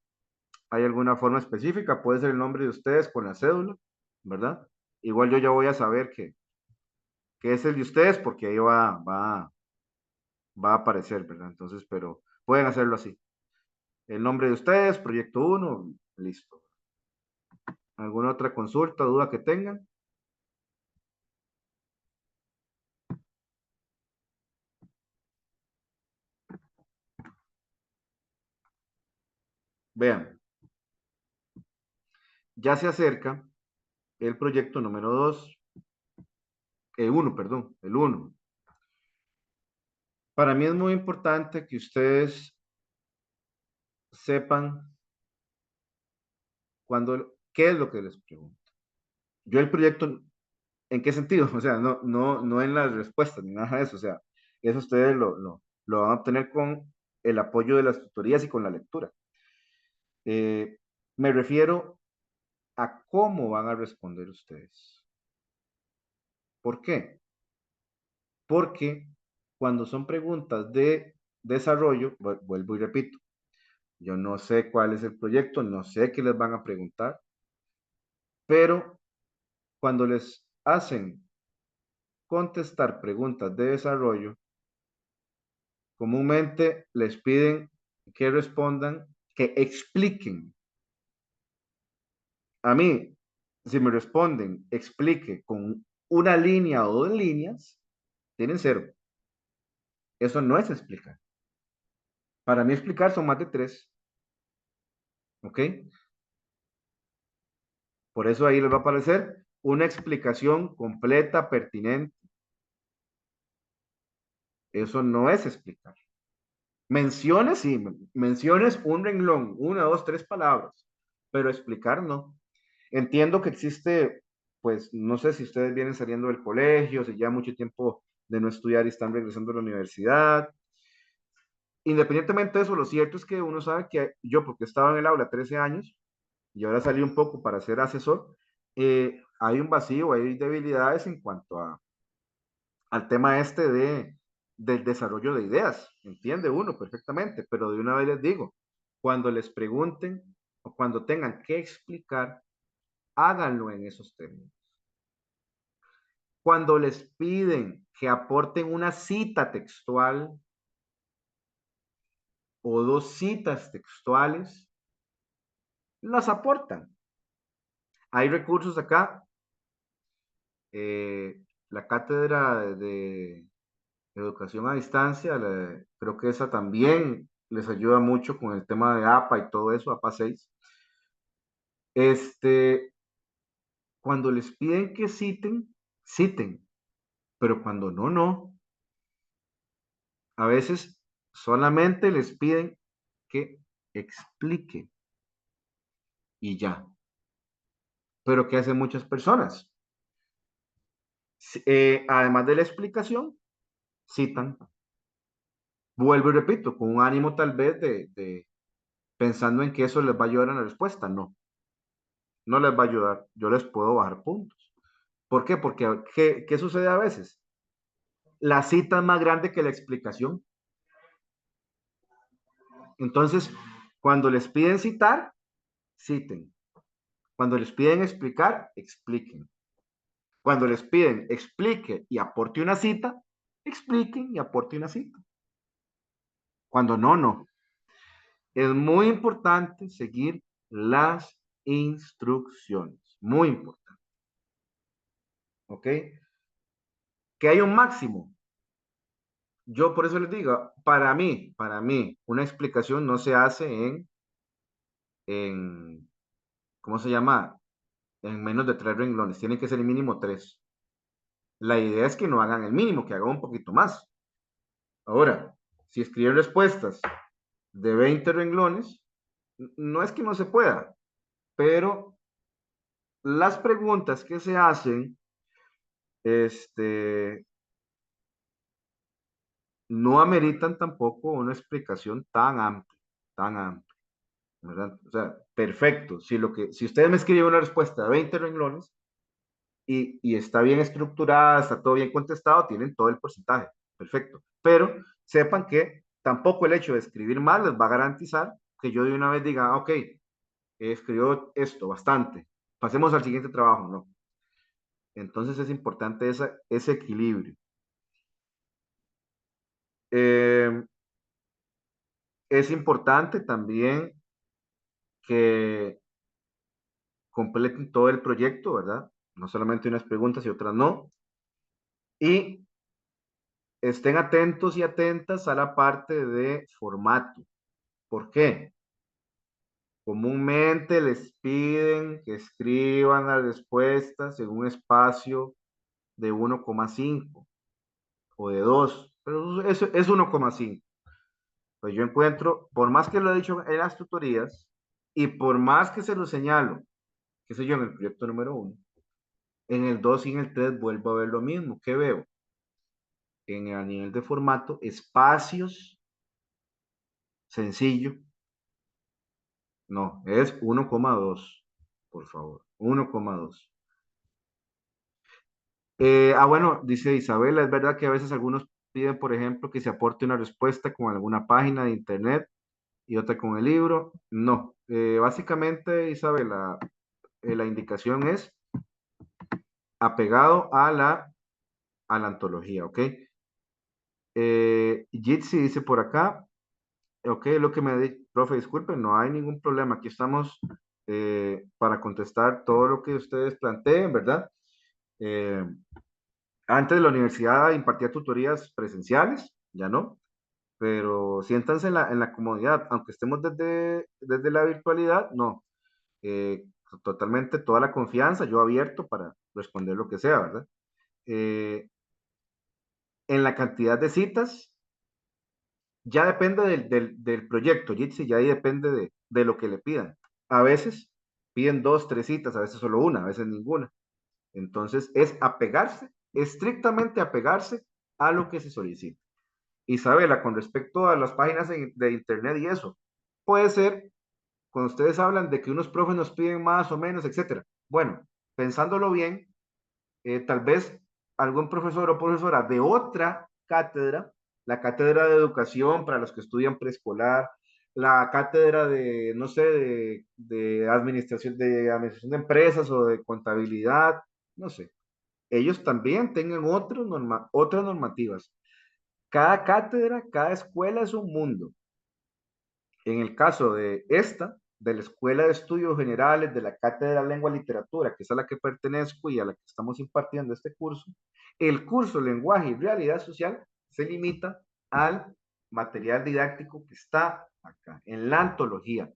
¿hay alguna forma específica? Puede ser el nombre de ustedes con la cédula, ¿verdad? Igual yo ya voy a saber que es el de ustedes porque ahí va a aparecer, ¿verdad? Entonces, pero pueden hacerlo así. El nombre de ustedes, proyecto uno, listo. ¿Alguna otra consulta, duda que tengan? Vean, ya se acerca el proyecto número 2, el 1, perdón, el 1. Para mí es muy importante que ustedes sepan qué es lo que les pregunto. Yo el proyecto, ¿en qué sentido? O sea, no en las respuestas ni nada de eso. O sea, eso ustedes lo van a obtener con el apoyo de las tutorías y con la lectura. Me refiero a cómo van a responder ustedes. ¿Por qué? Porque cuando son preguntas de desarrollo, vuelvo y repito, yo no sé cuál es el proyecto, no sé qué les van a preguntar, pero cuando les hacen contestar preguntas de desarrollo, comúnmente les piden que respondan, que expliquen A mí, si me responden, explique con una línea o dos líneas, tienen 0. Eso no es explicar. Para mí explicar son más de 3. ¿Ok? Por eso ahí les va a aparecer una explicación completa, pertinente. Eso no es explicar. Menciones, sí, menciones un renglón, 1, 2, 3 palabras, pero explicar no. Entiendo que existe, pues no sé si ustedes vienen saliendo del colegio, si ya mucho tiempo de no estudiar y están regresando a la universidad. Independientemente de eso, lo cierto es que uno sabe que yo, porque estaba en el aula 13 años y ahora salí un poco para ser asesor, hay un vacío, hay debilidades en cuanto al tema este del desarrollo de ideas. Entiende uno perfectamente, pero de una vez les digo, cuando les pregunten o cuando tengan que explicar, háganlo en esos términos. Cuando les piden que aporten una cita textual o 2 citas textuales, las aportan. Hay recursos acá. La cátedra de educación a distancia, creo que esa también les ayuda mucho con el tema de APA y todo eso, APA 6. Cuando les piden que citen, citen, pero cuando no, no. A veces solamente les piden que expliquen y ya. Pero ¿qué hacen muchas personas? Además de la explicación, citan. Vuelvo y repito, con un ánimo tal vez pensando en que eso les va a ayudar en la respuesta. No, no les va a ayudar. Yo les puedo bajar puntos. ¿Por qué? Porque ¿qué sucede a veces? La cita es más grande que la explicación. Entonces, cuando les piden citar, citen. Cuando les piden explicar, expliquen. Cuando les piden explique y aporte una cita, expliquen y aporte una cita. Cuando no, no. Es muy importante seguir las instrucciones. Muy importante. ¿Ok? Que hay un máximo. Yo por eso les digo, para mí, una explicación no se hace en ¿cómo se llama? En menos de 3 renglones. Tiene que ser el mínimo 3. La idea es que no hagan el mínimo, que hagan un poquito más. Ahora, si escriben respuestas de 20 renglones, no es que no se pueda, pero las preguntas que se hacen, no ameritan tampoco una explicación tan amplia, ¿verdad? O sea, perfecto. Si ustedes me escriben una respuesta de 20 renglones y está bien estructurada, está todo bien contestado, tienen todo el porcentaje. Perfecto. Pero sepan que tampoco el hecho de escribir mal les va a garantizar que yo de una vez diga, ok, escribió esto bastante, pasemos al siguiente trabajo, ¿no? Entonces es importante ese equilibrio. Eh, es importante también que completen todo el proyecto, ¿verdad? No solamente unas preguntas y otras no. Y estén atentos y atentas a la parte de formato. ¿Por qué? Comúnmente les piden que escriban las respuestas en un espacio de 1,5 o de 2, pero eso es 1,5. Pues yo encuentro, por más que lo he dicho en las tutorías y por más que se lo señalo, qué sé yo, en el proyecto número 1, en el 2 y en el 3 vuelvo a ver lo mismo. ¿Qué veo? A nivel de formato, espacios, sencillo. No, es 1,2, por favor, 1,2. Bueno, dice Isabela, es verdad que a veces algunos piden, por ejemplo, que se aporte una respuesta con alguna página de internet y otra con el libro. No, básicamente, Isabela, la indicación es apegado a la antología, ¿ok? Jitsi dice por acá, ok, lo que me dice, profe, disculpe, no hay ningún problema, aquí estamos para contestar todo lo que ustedes planteen, ¿verdad? Eh, Antes de la universidad impartía tutorías presenciales, ya no, pero siéntanse en la comodidad, aunque estemos desde la virtualidad, no. Eh, Totalmente toda la confianza, yo abierto para responder lo que sea, ¿verdad? Eh, en la cantidad de citas, ya depende del proyecto, Jitsi, ya ahí depende de lo que le pidan. A veces piden dos, tres citas, a veces solo una, a veces ninguna. Entonces es apegarse, estrictamente apegarse a lo que se solicita. Isabela, con respecto a las páginas de internet y eso, puede ser cuando ustedes hablan de que unos profes nos piden más o menos, etcétera. Bueno, pensándolo bien, tal vez algún profesor o profesora de otra cátedra, la cátedra de educación para los que estudian preescolar, la cátedra de, no sé, de administración de empresas o de contabilidad, no sé, ellos también tengan otras normativas. Cada cátedra, cada escuela es un mundo. En el caso de esta, de la Escuela de Estudios Generales de la Cátedra de Lengua y Literatura, que es a la que pertenezco y a la que estamos impartiendo este curso, el curso Lenguaje y Realidad Social se limita al material didáctico que está acá, en la antología.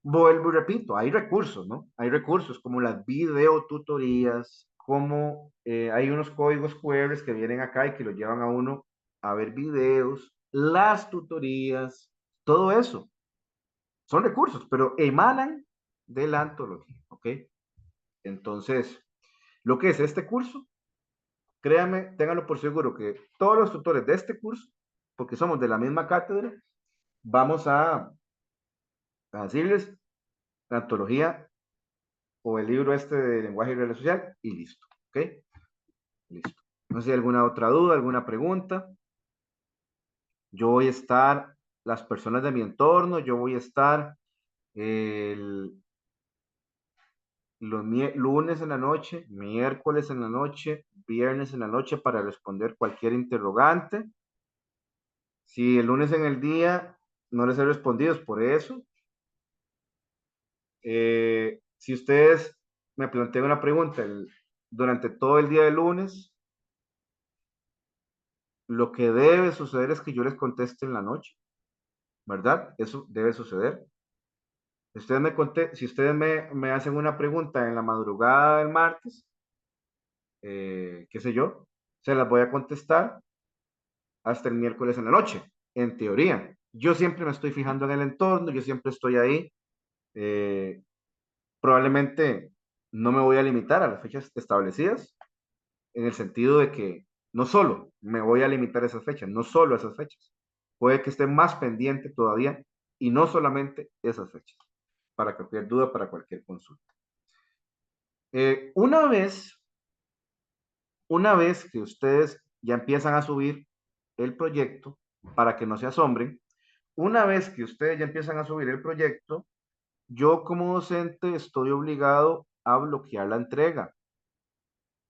Vuelvo y repito, hay recursos, ¿no? Hay recursos como las videotutorías, como hay unos códigos QR que vienen acá y que lo llevan a uno a ver videos, las tutorías, todo eso son recursos, pero emanan de la antología, ¿ok? Entonces, lo que es este curso, créanme, ténganlo por seguro que todos los tutores de este curso, porque somos de la misma cátedra, vamos a decirles la antología o el libro este de lenguaje y realidad social y listo, ¿ok? Listo. No sé si hay alguna otra duda, alguna pregunta. Yo voy a estar, las personas de mi entorno, yo voy a estar el, los lunes en la noche, miércoles en la noche, viernes en la noche para responder cualquier interrogante. Si el lunes en el día no les he respondido es por eso. Si ustedes me plantean una pregunta durante todo el día de lunes, lo que debe suceder es que yo les conteste en la noche, ¿verdad? Eso debe suceder. Si ustedes me hacen una pregunta en la madrugada del martes, qué sé yo, se las voy a contestar hasta el miércoles en la noche, en teoría. Yo siempre me estoy fijando en el entorno, yo siempre estoy ahí. Eh, Probablemente no me voy a limitar a las fechas establecidas, en el sentido de que no solo me voy a limitar a esas fechas, no solo a esas fechas. Puede que esté más pendiente todavía y no solamente esas fechas, para cualquier duda, para cualquier consulta. Eh, una vez, una vez que ustedes ya empiezan a subir el proyecto, para que no se asombren, una vez que ustedes ya empiezan a subir el proyecto, yo como docente estoy obligado a bloquear la entrega,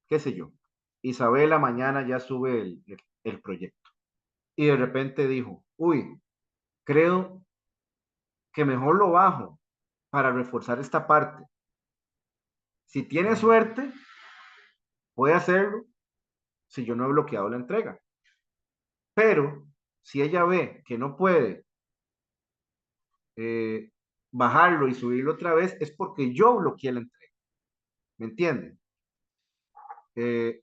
qué sé yo. Isabela mañana ya sube el proyecto y de repente dijo, uy, creo que mejor lo bajo para reforzar esta parte. Si tiene suerte, puede hacerlo si yo no he bloqueado la entrega. Pero si ella ve que no puede eh, bajarlo y subirlo otra vez, es porque yo bloqueé la entrega. ¿Me entienden? Eh,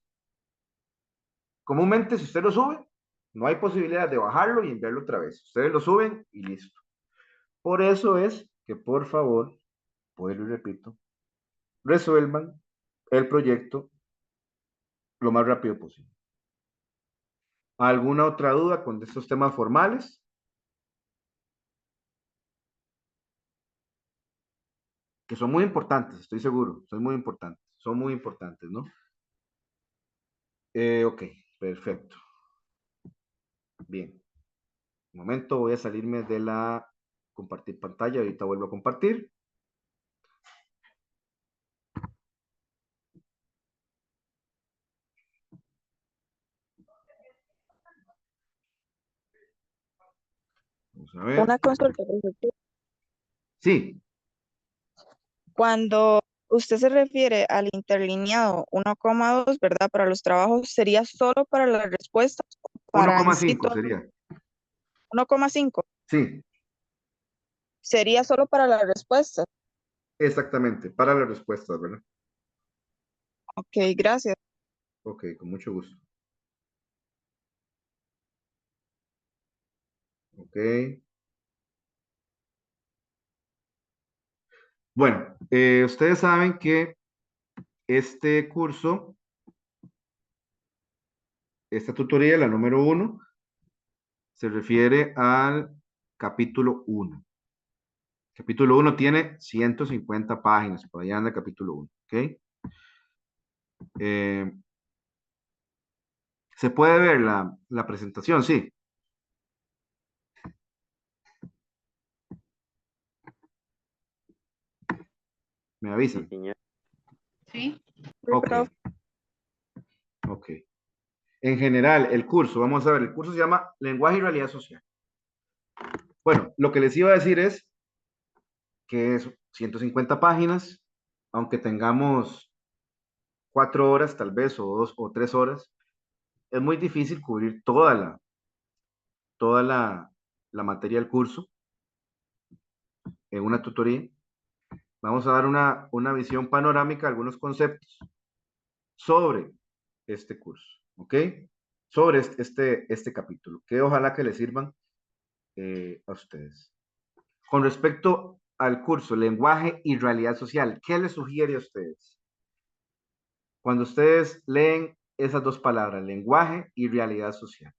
Comúnmente, si usted lo sube, no hay posibilidad de bajarlo y enviarlo otra vez. Ustedes lo suben y listo. Por eso es que, por favor, pues lo repito, resuelvan el proyecto lo más rápido posible. ¿Alguna otra duda con estos temas formales? Que son muy importantes, estoy seguro, son muy importantes, ¿no? Ok, perfecto. Bien, un momento, voy a salirme de la compartir pantalla, ahorita vuelvo a compartir. Vamos a ver. Una consulta, profesor. Sí, Cuando usted se refiere al interlineado 1,2, ¿verdad? Para los trabajos, ¿sería solo para las respuestas o Uno para en coma sí cinco todo? sería. 1,5 Sí, sería solo para las respuestas. exactamente, para las respuestas, ¿verdad? Ok, gracias. Ok, con mucho gusto. Ok. Bueno, ustedes saben que este curso, esta tutoría, la número 1, se refiere al capítulo 1. Capítulo 1 tiene 150 páginas, por allá anda el capítulo 1, ¿ok? Eh, ¿Se puede ver la presentación? Sí, me Sí, avisan. señor. Sí. Ok, Profe. ok. En general, el curso, vamos a ver, el curso se llama Lenguaje y Realidad Social. Bueno, lo que les iba a decir es que es 150 páginas, aunque tengamos 4 horas tal vez, o 2 o 3 horas, es muy difícil cubrir toda la materia del curso en una tutoría. Vamos a dar una visión panorámica, algunos conceptos sobre este curso, ¿ok? Sobre este capítulo, que ojalá que les sirvan a ustedes. Con respecto al curso Lenguaje y Realidad Social, ¿qué les sugiere a ustedes? Cuando ustedes leen esas dos palabras, lenguaje y realidad social.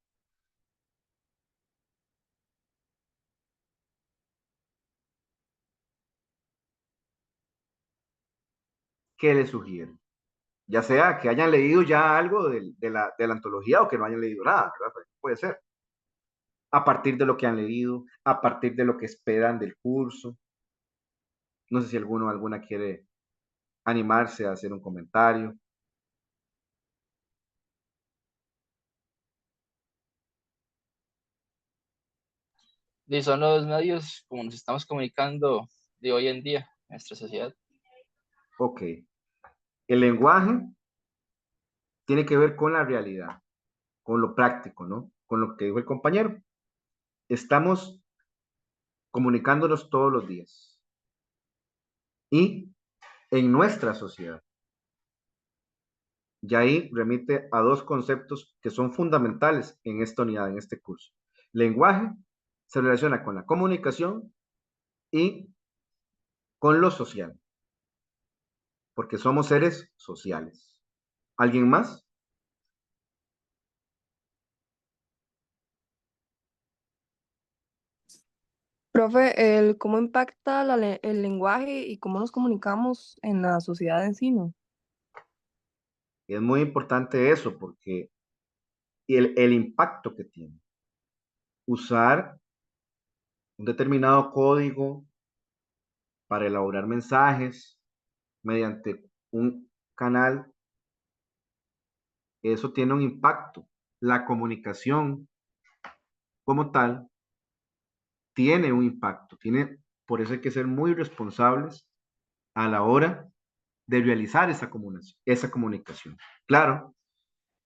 ¿Qué les sugiere? Ya sea que hayan leído ya algo de la antología o que no hayan leído nada, ¿verdad? Puede ser. A partir de lo que han leído, a partir de lo que esperan del curso. No sé si alguno o alguna quiere animarse a hacer un comentario. Y son los medios como nos estamos comunicando de hoy en día en nuestra sociedad. Ok. El lenguaje tiene que ver con la realidad, con lo práctico, ¿no? Con lo que dijo el compañero. Estamos comunicándonos todos los días. Y en nuestra sociedad. Y ahí remite a dos conceptos que son fundamentales en esta unidad, en este curso. Lenguaje se relaciona con la comunicación y con lo social, porque somos seres sociales. ¿Alguien más? Profe, ¿cómo impacta el lenguaje y cómo nos comunicamos en la sociedad en sí, no? Es muy importante eso, porque el impacto que tiene. Usar un determinado código para elaborar mensajes mediante un canal, eso tiene un impacto. La comunicación como tal tiene un impacto, por eso hay que ser muy responsables a la hora de realizar esa comunicación. Claro,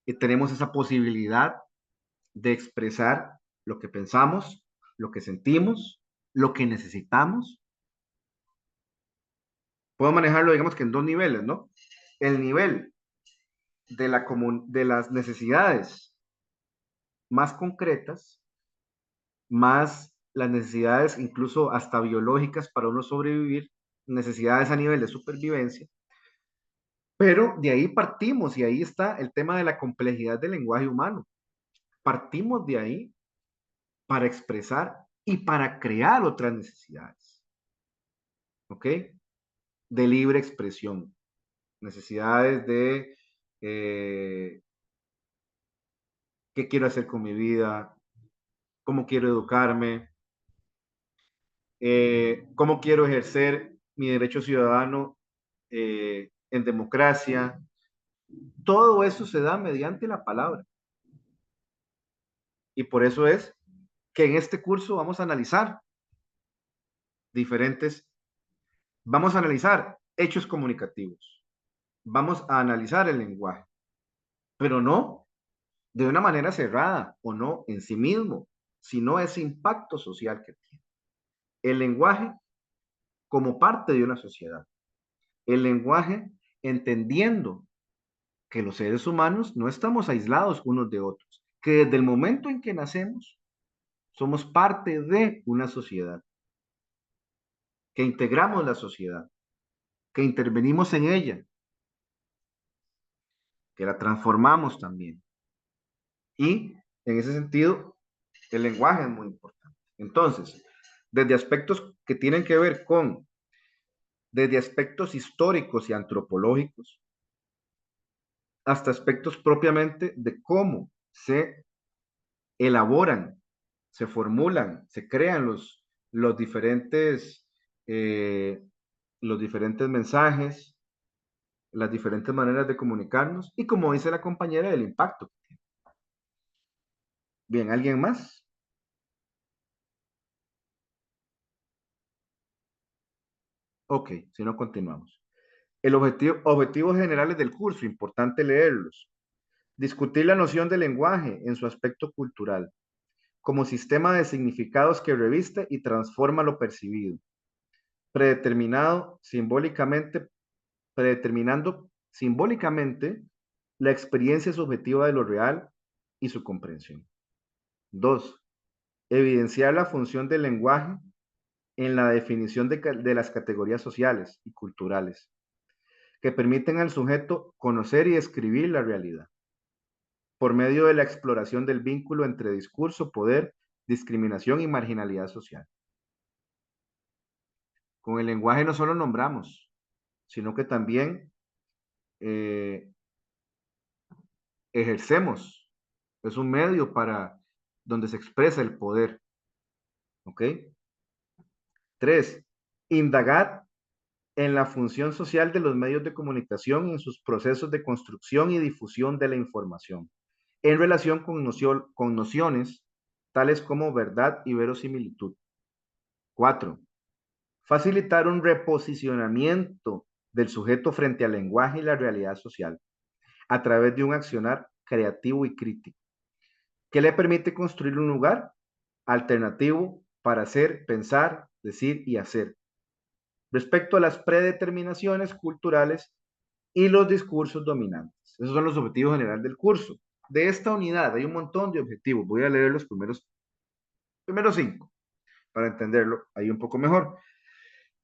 que tenemos esa posibilidad de expresar lo que pensamos, lo que sentimos, lo que necesitamos. Puedo manejarlo, digamos que en dos niveles, ¿no? El nivel de las necesidades más concretas, más las necesidades incluso hasta biológicas para uno sobrevivir, necesidades a nivel de supervivencia, pero de ahí partimos y ahí está el tema de la complejidad del lenguaje humano. Partimos de ahí para expresar y para crear otras necesidades, ¿ok? De libre expresión, necesidades de qué quiero hacer con mi vida, cómo quiero educarme, cómo quiero ejercer mi derecho ciudadano en democracia. Todo eso se da mediante la palabra. Y por eso es que en este curso vamos a analizar diferentes Vamos a analizar hechos comunicativos. Vamos a analizar el lenguaje, pero no de una manera cerrada o no en sí mismo, sino ese impacto social que tiene. El lenguaje como parte de una sociedad. El lenguaje entendiendo que los seres humanos no estamos aislados unos de otros, que desde el momento en que nacemos somos parte de una sociedad, que integramos la sociedad, que intervenimos en ella, que la transformamos también. Y en ese sentido, el lenguaje es muy importante. Entonces, desde aspectos que tienen que ver con, desde aspectos históricos y antropológicos, hasta aspectos propiamente de cómo se elaboran, se formulan, se crean los diferentes, eh, los diferentes mensajes, las diferentes maneras de comunicarnos y como dice la compañera, el impacto. Bien, ¿alguien más? Ok, si no continuamos. Objetivos generales del curso, importante leerlos. Discutir la noción del lenguaje en su aspecto cultural, como sistema de significados que reviste y transforma lo percibido, predeterminado simbólicamente, predeterminando simbólicamente la experiencia subjetiva de lo real y su comprensión. 2. Evidenciar la función del lenguaje en la definición de las categorías sociales y culturales, que permiten al sujeto conocer y describir la realidad, por medio de la exploración del vínculo entre discurso, poder, discriminación y marginalidad social. Con el lenguaje no solo nombramos, sino que también ejercemos. Es un medio para donde se expresa el poder. ¿Ok? 3. Indagar en la función social de los medios de comunicación y en sus procesos de construcción y difusión de la información, en relación con nociones tales como verdad y verosimilitud. 4. Facilitar un reposicionamiento del sujeto frente al lenguaje y la realidad social, a través de un accionar creativo y crítico, que le permite construir un lugar alternativo para hacer, pensar, decir y hacer, respecto a las predeterminaciones culturales y los discursos dominantes. Esos son los objetivos generales del curso. De esta unidad hay un montón de objetivos. Voy a leer los primeros 5 para entenderlo ahí un poco mejor.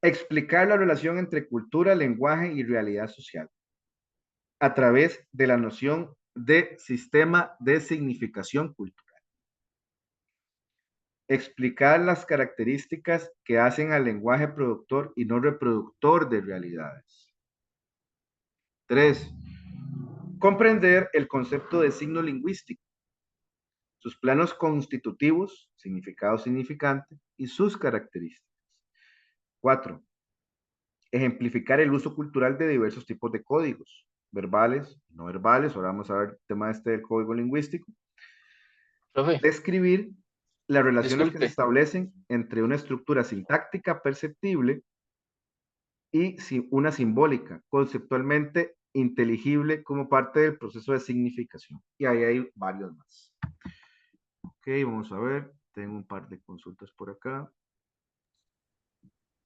Explicar la relación entre cultura, lenguaje y realidad social a través de la noción de sistema de significación cultural. Explicar las características que hacen al lenguaje productor y no reproductor de realidades. 3. Comprender el concepto de signo lingüístico, sus planos constitutivos, significado significante, y sus características. 4. Ejemplificar el uso cultural de diversos tipos de códigos, verbales, no verbales. Ahora vamos a ver el tema del código lingüístico. Profe, Describir las relaciones que se disculpe, establecen entre una estructura sintáctica perceptible y una simbólica, conceptualmente inteligible como parte del proceso de significación. Y ahí hay varios más. Ok, vamos a ver. Tengo un par de consultas por acá.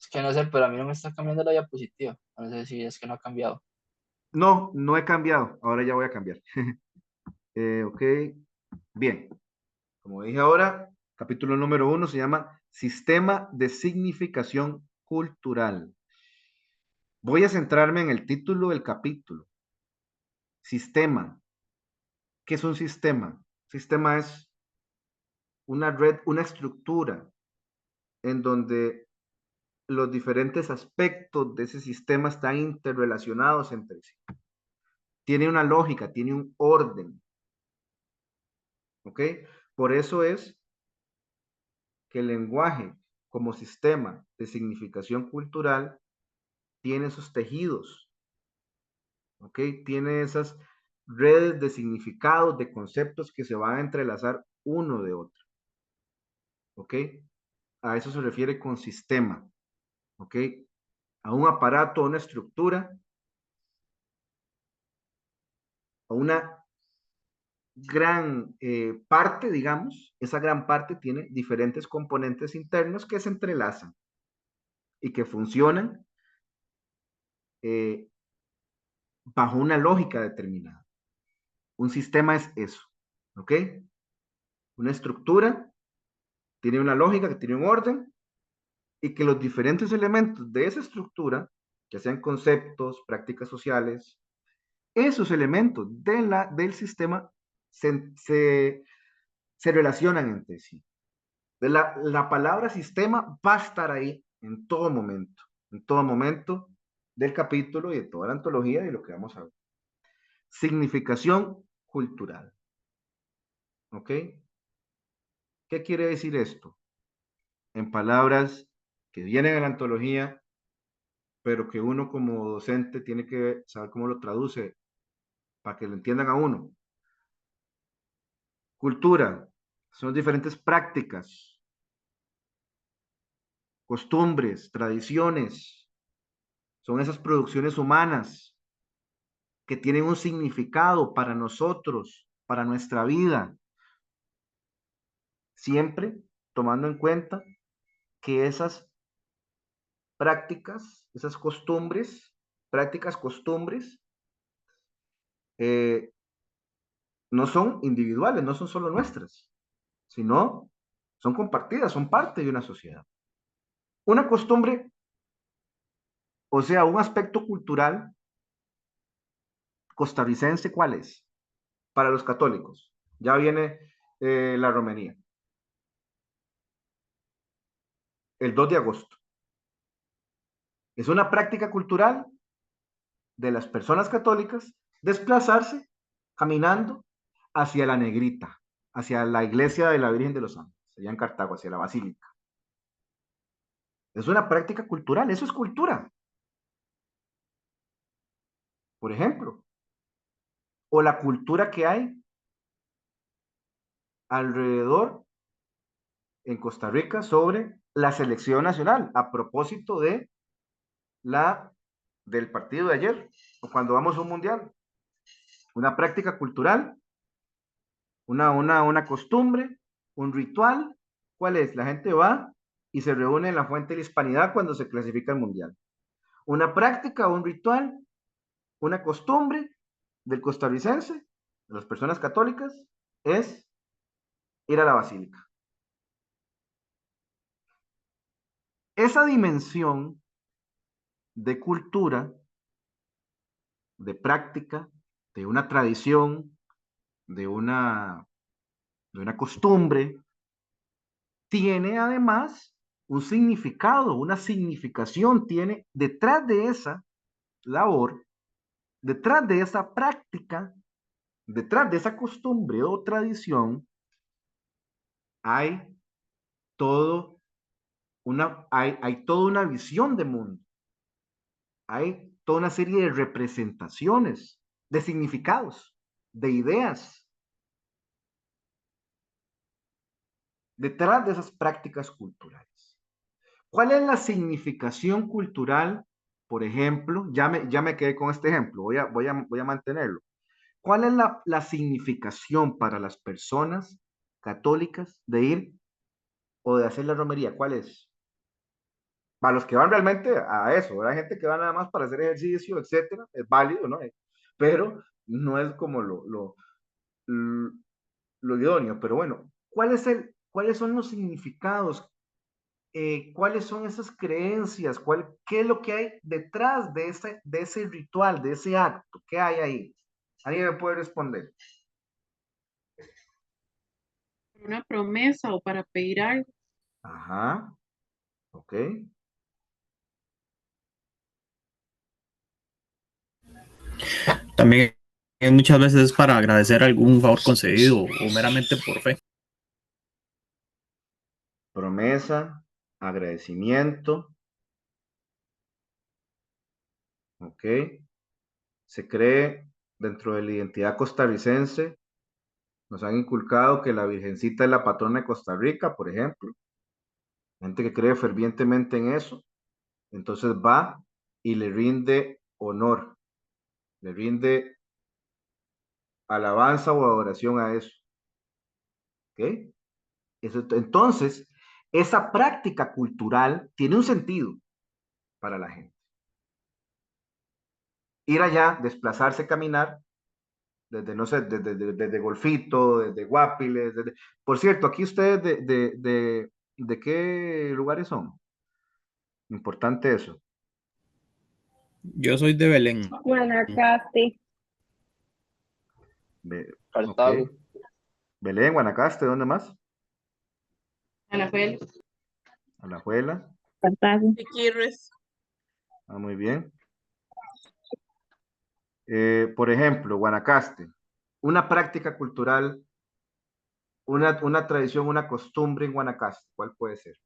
es que no sé, pero a mí no me está cambiando la diapositiva. No sé si es que no ha cambiado. No, no he cambiado. Ahora ya voy a cambiar. Ok, bien. Como dije ahora, capítulo número 1 se llama Sistema de Significación Cultural. Voy a centrarme en el título del capítulo. Sistema. ¿Qué es un sistema? Sistema es una red, una estructura en donde los diferentes aspectos de ese sistema están interrelacionados entre sí. Tiene una lógica, tiene un orden. ¿Ok? Por eso es que el lenguaje como sistema de significación cultural tiene esos tejidos. ¿Ok? Tiene esas redes de significados, de conceptos que se van a entrelazar uno de otro. ¿Ok? A eso se refiere con sistema. ¿Ok? a un aparato, a una estructura, a una gran parte, digamos, esa gran parte tiene diferentes componentes internos que se entrelazan y que funcionan bajo una lógica determinada. Un sistema es eso, ¿ok? Una estructura tiene una lógica, que tiene un orden, y que los diferentes elementos de esa estructura, ya sean conceptos, prácticas sociales, esos elementos del sistema se relacionan entre sí. La palabra sistema va a estar ahí en todo momento del capítulo y de toda la antología y de lo que vamos a ver. Significación cultural. ¿Ok? ¿Qué quiere decir esto? En palabras que vienen en la antología, pero que uno como docente tiene que saber cómo lo traduce para que lo entiendan a uno. Cultura son diferentes prácticas, costumbres, tradiciones, son esas producciones humanas que tienen un significado para nosotros, para nuestra vida, siempre tomando en cuenta que esas prácticas, esas costumbres, prácticas, costumbres, no son individuales, no son solo nuestras, sino son compartidas, son parte de una sociedad. Una costumbre, o sea, un aspecto cultural costarricense, ¿cuál es? Para los católicos. Ya viene la romería. El 2 de agosto. Es una práctica cultural de las personas católicas desplazarse caminando hacia la Negrita, hacia la iglesia de la Virgen de los Ángeles, allá en Cartago, hacia la basílica. Es una práctica cultural, eso es cultura. Por ejemplo, o la cultura que hay alrededor en Costa Rica sobre la selección nacional, a propósito de del partido de ayer, o cuando vamos a un mundial. Una práctica cultural, una costumbre, un ritual. ¿Cuál es? La gente va y se reúne en la Fuente de la Hispanidad cuando se clasifica el mundial. Una práctica, un ritual, una costumbre del costarricense, de las personas católicas, es ir a la basílica. Esa dimensión de cultura, de práctica, de una tradición, de una costumbre, tiene además un significado, una significación, tiene detrás de esa labor, detrás de esa práctica, detrás de esa costumbre o tradición, hay todo hay toda una visión de mundo, hay toda una serie de representaciones, de significados, de ideas, detrás de esas prácticas culturales. ¿Cuál es la significación cultural? Por ejemplo, ya me quedé con este ejemplo, voy a mantenerlo. ¿Cuál es la significación para las personas católicas de ir o de hacer la romería? ¿Cuál es? Para los que van realmente a eso, hay gente que va nada más para hacer ejercicio, etcétera, es válido, ¿no? Pero no es como lo idóneo. Pero bueno, ¿cuáles son los significados? ¿Cuáles son esas creencias? ¿Qué es lo que hay detrás de ese ritual, de ese acto? ¿Qué hay ahí? ¿Alguien me puede responder? Una promesa o para pedir algo. Ajá, ok. También muchas veces es para agradecer algún favor concedido o meramente por fe. Promesa, agradecimiento, ok. Se cree dentro de la identidad costarricense, nos han inculcado que la Virgencita es la patrona de Costa Rica, por ejemplo. Gente que cree fervientemente en eso, entonces va y le rinde honor, le rinde alabanza o adoración a eso. ¿Ok? Entonces, esa práctica cultural tiene un sentido para la gente. Ir allá, desplazarse, caminar, desde, no sé, desde Golfito, desde Guapiles, Por cierto, aquí ustedes ¿de qué lugares son? Importante eso. Yo soy de Belén. Guanacaste. Cartago. Ok. Belén, Guanacaste, ¿dónde más? Alajuela. Alajuela. Cartago. Siquirres. Ah, muy bien. Por ejemplo, Guanacaste, una práctica cultural, una tradición, una costumbre en Guanacaste, ¿cuál puede ser?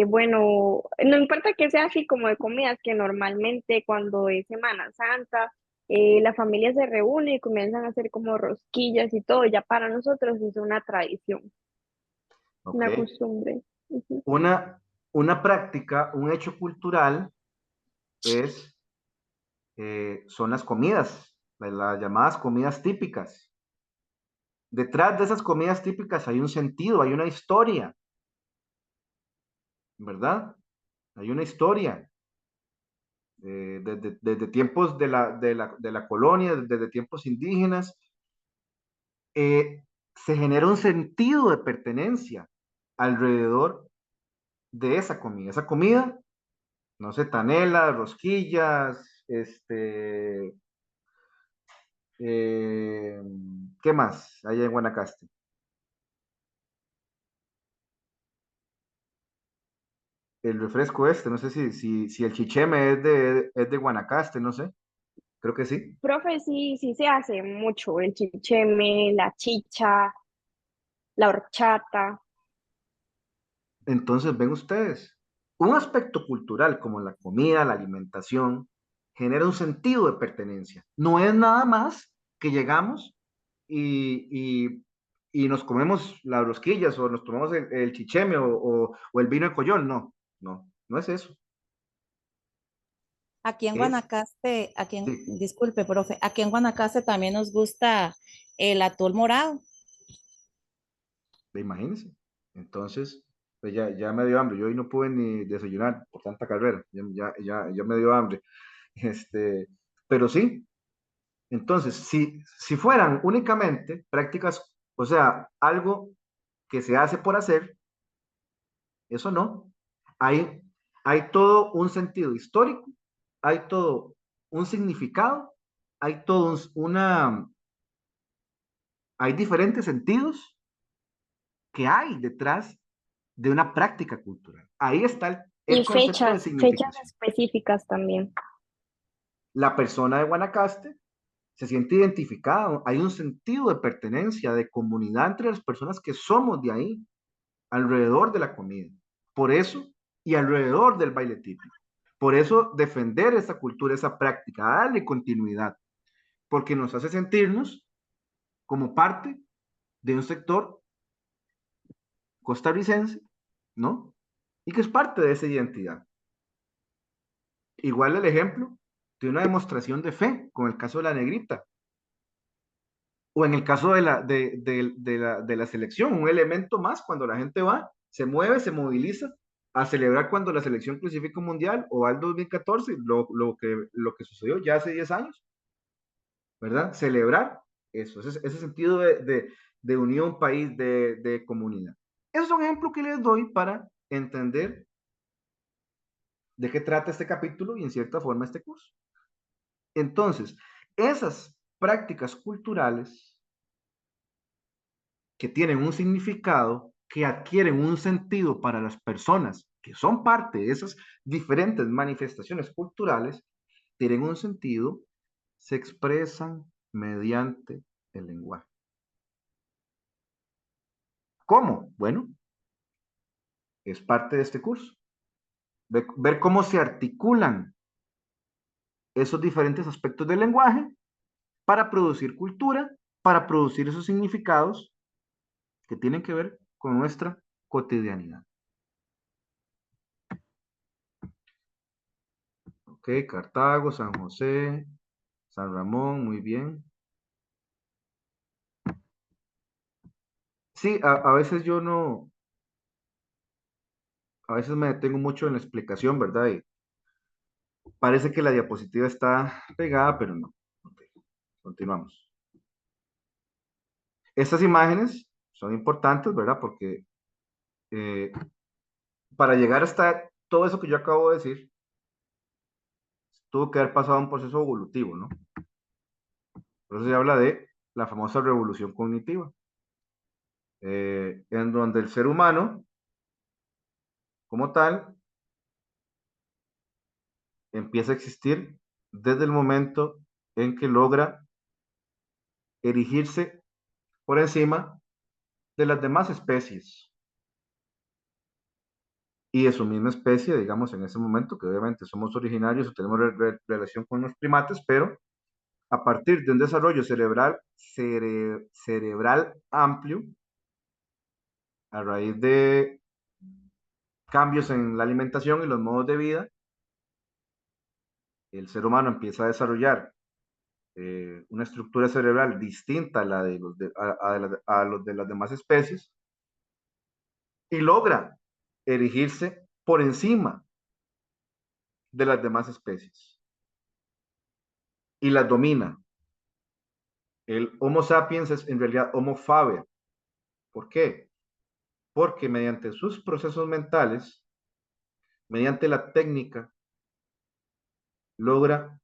Bueno, no importa que sea así como de comidas, que normalmente cuando es Semana Santa, la familia se reúne y comienzan a hacer como rosquillas y todo, ya para nosotros es una tradición, Ok. una costumbre. Ujú. Una práctica, un hecho cultural son las comidas, las llamadas comidas típicas. Detrás de esas comidas típicas hay un sentido, hay una historia, ¿verdad? Hay una historia. Desde tiempos de la colonia, desde tiempos indígenas, se genera un sentido de pertenencia alrededor de esa comida. Esa comida, no sé, tanelas, rosquillas, ¿qué más hay en Guanacaste? El refresco no sé si el chicheme es de Guanacaste, no sé, creo que sí. Profe, sí, sí se hace mucho, el chicheme, la chicha, la horchata. Entonces, ven ustedes, un aspecto cultural como la comida, la alimentación, genera un sentido de pertenencia. No es nada más que llegamos y nos comemos las rosquillas o nos tomamos el chicheme o el vino de Coyol. No, no es eso. Aquí en Es, Guanacaste, sí, disculpe, profe, aquí en Guanacaste también nos gusta el atol morado. imagínense. Entonces, pues ya me dio hambre. Yo hoy no pude ni desayunar por tanta carrera. Ya me dio hambre. Este, pero sí, entonces, si fueran únicamente prácticas, o sea, algo que se hace por hacer, eso no. Hay, hay todo un sentido histórico, hay todo un significado, hay todo hay diferentes sentidos que hay detrás de una práctica cultural. Ahí está el Y concepto de fechas significación. específicas también. La persona de Guanacaste se siente identificada, hay un sentido de pertenencia, de comunidad entre las personas que somos de ahí, alrededor de la comida. Por eso, y alrededor del baile típico. Por eso, defender esa cultura, esa práctica, darle continuidad, porque nos hace sentirnos como parte de un sector costarricense, ¿no? Y que es parte de esa identidad. Igual el ejemplo de una demostración de fe, con el caso de la negrita, o en el caso de la selección, un elemento más cuando la gente va, se mueve, se moviliza a celebrar cuando la selección clasifica un mundial o al 2014, lo que sucedió ya hace 10 años, ¿verdad? Celebrar eso, ese sentido de unión, país, de comunidad. Esos son ejemplos que les doy para entender de qué trata este capítulo y en cierta forma este curso. Entonces, esas prácticas culturales que tienen un significado, que adquieren un sentido para las personas que son parte de esas diferentes manifestaciones culturales, tienen un sentido, se expresan mediante el lenguaje. ¿Cómo? Bueno, es parte de este curso. Ver cómo se articulan esos diferentes aspectos del lenguaje para producir cultura, para producir esos significados que tienen que ver con nuestra cotidianidad. Ok, Cartago, San José, San Ramón, muy bien. Sí, a veces yo no, a veces me detengo mucho en la explicación, ¿verdad? Y parece que la diapositiva está pegada, pero no. Ok, continuamos. Estas imágenes son importantes, ¿verdad? Porque para llegar hasta todo eso que yo acabo de decir, tuvo que haber pasado un proceso evolutivo, ¿no? Por eso se habla de la famosa revolución cognitiva, en donde el ser humano, como tal, empieza a existir desde el momento en que logra erigirse por encima de las demás especies y de su misma especie, digamos, en ese momento, que obviamente somos originarios o tenemos relación con los primates, pero a partir de un desarrollo cerebral amplio, a raíz de cambios en la alimentación y los modos de vida, el ser humano empieza a desarrollar una estructura cerebral distinta a la de los de las demás especies y logra erigirse por encima de las demás especies y las domina. El Homo sapiens es en realidad Homo faber. ¿Por qué? Porque mediante sus procesos mentales, mediante la técnica, logra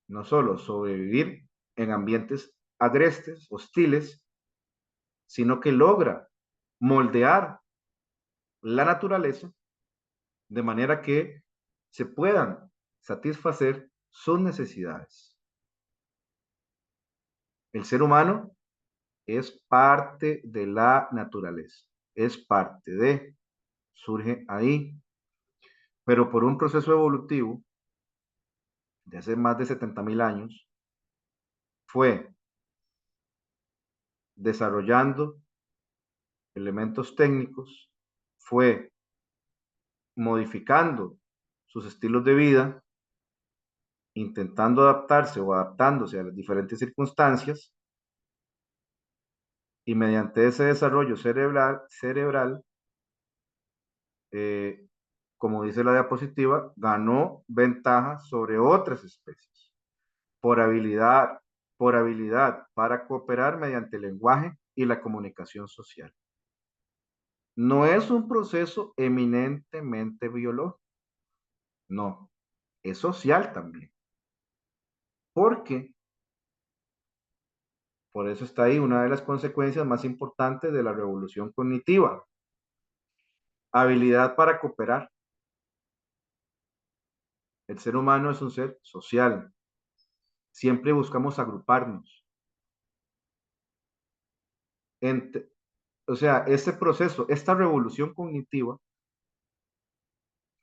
no solo sobrevivir en ambientes agrestes, hostiles, sino que logra moldear la naturaleza de manera que se puedan satisfacer sus necesidades. El ser humano es parte de la naturaleza, es parte de, surge ahí, pero por un proceso evolutivo de hace más de 70.000 años, fue desarrollando elementos técnicos, fue modificando sus estilos de vida, intentando adaptarse o adaptándose a las diferentes circunstancias, y mediante ese desarrollo cerebral como dice la diapositiva, ganó ventaja sobre otras especies por habilidad para cooperar mediante el lenguaje y la comunicación social. No es un proceso eminentemente biológico, no, es social también, porque por eso está ahí una de las consecuencias más importantes de la revolución cognitiva, habilidad para cooperar. El ser humano es un ser social, siempre buscamos agruparnos. O sea, este proceso, esta revolución cognitiva,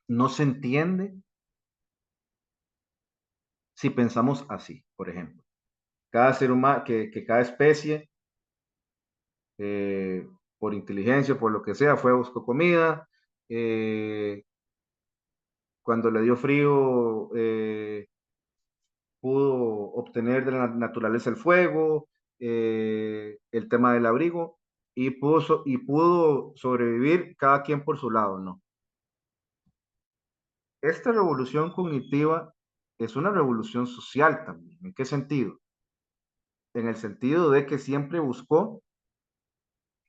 no se entiende si pensamos así, por ejemplo. Cada ser humano, que cada especie, por inteligencia, por lo que sea, fue a buscar comida, cuando le dio frío, pudo obtener de la naturaleza el fuego, el tema del abrigo, y pudo sobrevivir cada quien por su lado, ¿no? Esta revolución cognitiva es una revolución social también. ¿En qué sentido? En el sentido de que siempre buscó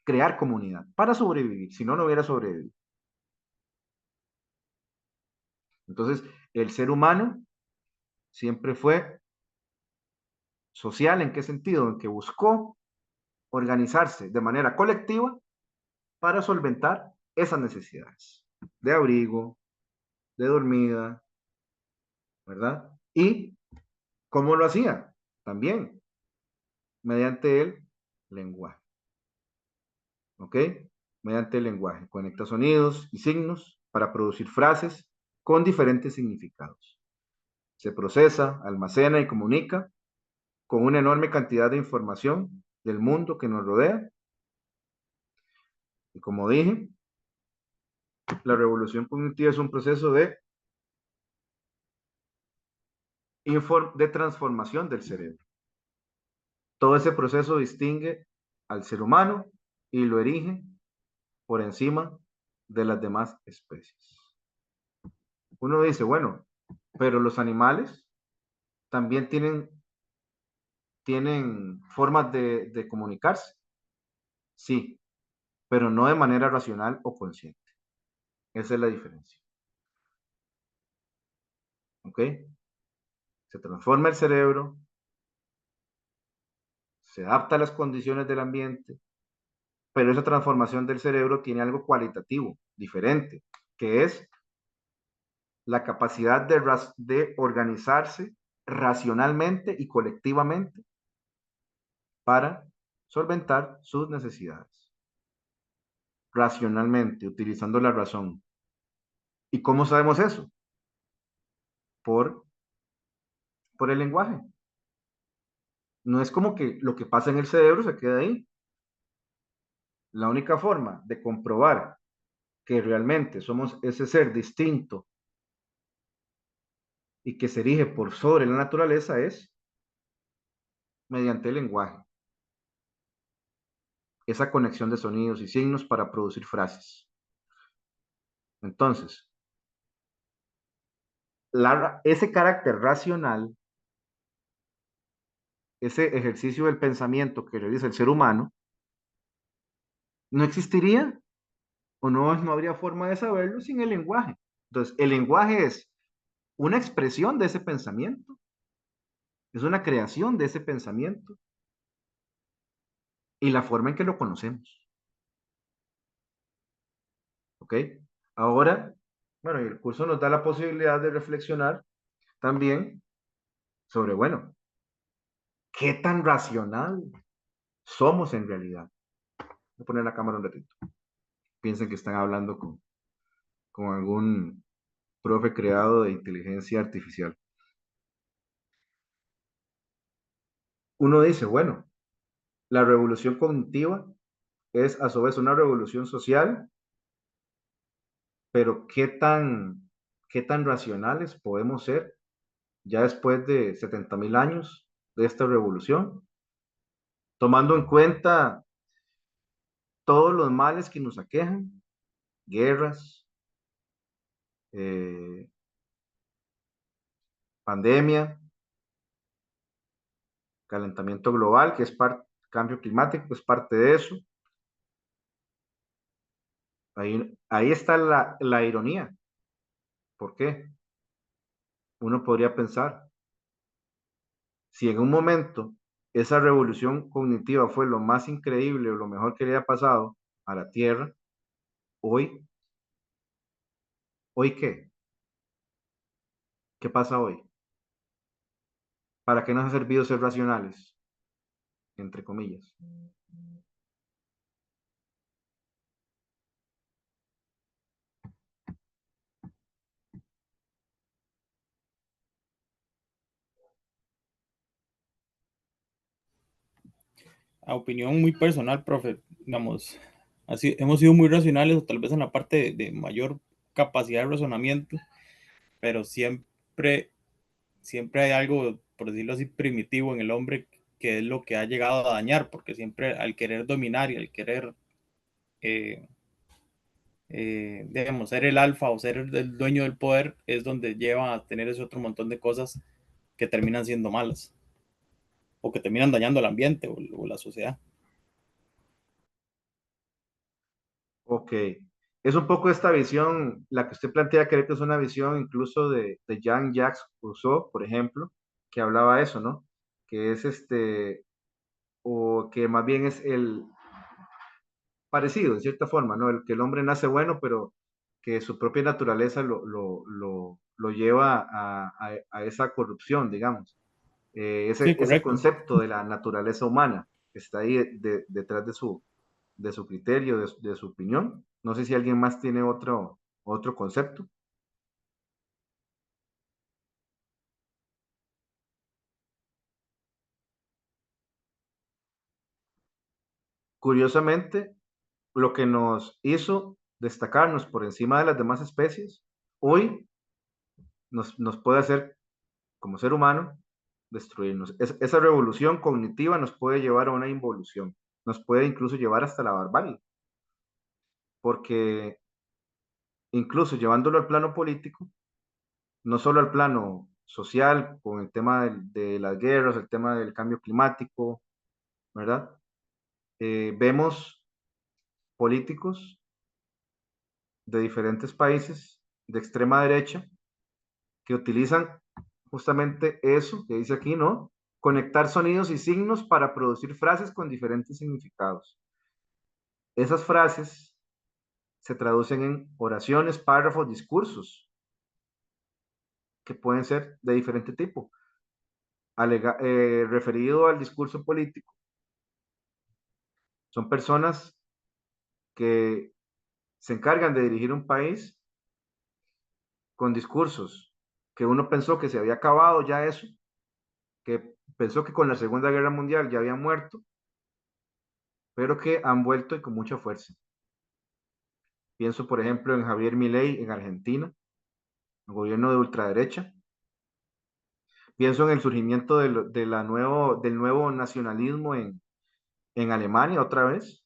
crear comunidad para sobrevivir, si no, no hubiera sobrevivido. Entonces, el ser humano siempre fue social. ¿En qué sentido? En que buscó organizarse de manera colectiva para solventar esas necesidades de abrigo, de dormida, ¿verdad? ¿Y cómo lo hacía? También mediante el lenguaje. ¿Ok? Mediante el lenguaje. Conecta sonidos y signos para producir frases con diferentes significados. Se procesa, almacena y comunica con una enorme cantidad de información del mundo que nos rodea. Y como dije, la revolución cognitiva es un proceso de de transformación del cerebro. Todo ese proceso distingue al ser humano y lo erige por encima de las demás especies. Uno dice, bueno, pero los animales también tienen formas de comunicarse. Sí, pero no de manera racional o consciente. Esa es la diferencia. ¿Ok? Se transforma el cerebro, se adapta a las condiciones del ambiente, pero esa transformación del cerebro tiene algo cualitativo, diferente, que es la capacidad de organizarse racionalmente y colectivamente para solventar sus necesidades. Racionalmente, utilizando la razón. ¿Y cómo sabemos eso? Por el lenguaje. No es como que lo que pasa en el cerebro se queda ahí. La única forma de comprobar que realmente somos ese ser distinto y que se erige por sobre la naturaleza es mediante el lenguaje. Esa conexión de sonidos y signos para producir frases. Entonces, ese carácter racional, ese ejercicio del pensamiento que realiza el ser humano, no existiría o no habría forma de saberlo sin el lenguaje. Entonces, el lenguaje es una expresión de ese pensamiento, es una creación de ese pensamiento y la forma en que lo conocemos. ¿Ok? Ahora, bueno, el curso nos da la posibilidad de reflexionar también sobre, bueno, ¿qué tan racional somos en realidad? Voy a poner la cámara un ratito. Piensen que están hablando con algún profe creado de inteligencia artificial. Uno dice, bueno, la revolución cognitiva es a su vez una revolución social, pero qué tan racionales podemos ser ya después de 70,000 años de esta revolución, tomando en cuenta todos los males que nos aquejan, guerras, pandemia, calentamiento global, que es cambio climático, es parte de eso. Ahí está la ironía. ¿Por qué? Uno podría pensar, si en un momento esa revolución cognitiva fue lo más increíble o lo mejor que le haya pasado a la Tierra, hoy qué? ¿Qué pasa hoy? ¿Para qué nos ha servido ser racionales? Entre comillas. A opinión muy personal, profe, digamos, así, hemos sido muy racionales, o tal vez en la parte de mayor capacidad de razonamiento, pero siempre hay algo, por decirlo así, primitivo en el hombre que es lo que ha llegado a dañar, porque siempre al querer dominar y al querer, eh, digamos, ser el alfa o ser el dueño del poder, es donde lleva a tener ese otro montón de cosas que terminan siendo malas o que terminan dañando el ambiente o la sociedad. Ok. Es un poco esta visión, la que usted plantea, creo que es una visión incluso de Jean-Jacques Rousseau, por ejemplo, que hablaba eso, ¿no? Que es o que más bien es el parecido, en cierta forma, ¿no? El que el hombre nace bueno, pero que su propia naturaleza lo lleva a esa corrupción, digamos. Sí, Ese correcto. concepto de la naturaleza humana que está ahí detrás de su criterio, de su opinión. No sé si alguien más tiene otro concepto. Curiosamente, lo que nos hizo destacarnos por encima de las demás especies, hoy nos puede hacer como ser humano, destruirnos. Esa revolución cognitiva nos puede llevar a una involución, nos puede incluso llevar hasta la barbarie, porque incluso llevándolo al plano político, no solo al plano social, con el tema de las guerras, el tema del cambio climático, ¿verdad? Vemos políticos de diferentes países de extrema derecha que utilizan justamente eso que dice aquí, ¿no? Conectar sonidos y signos para producir frases con diferentes significados. Esas frases se traducen en oraciones, párrafos, discursos, que pueden ser de diferente tipo. Referido al discurso político, son personas que se encargan de dirigir un país con discursos que uno pensó que se había acabado ya eso, que pensó que con la Segunda Guerra Mundial ya habían muerto, pero que han vuelto y con mucha fuerza. Pienso, por ejemplo, en Javier Milei en Argentina, el gobierno de ultraderecha. Pienso en el surgimiento del nuevo nacionalismo en Alemania otra vez,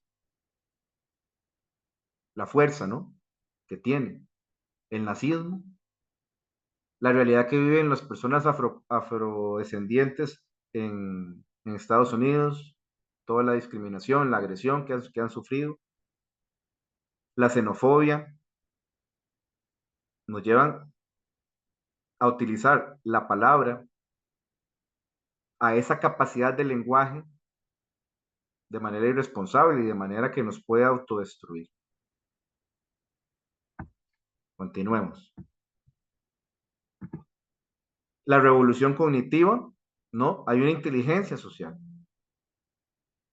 la fuerza, ¿no? Que tiene el nazismo, la realidad que viven las personas afrodescendientes en Estados Unidos, toda la discriminación, la agresión que han sufrido, la xenofobia, nos llevan a utilizar la palabra, a esa capacidad de lenguaje de manera irresponsable y de manera que nos puede autodestruir. Continuemos. La revolución cognitiva, ¿no? Hay una inteligencia social.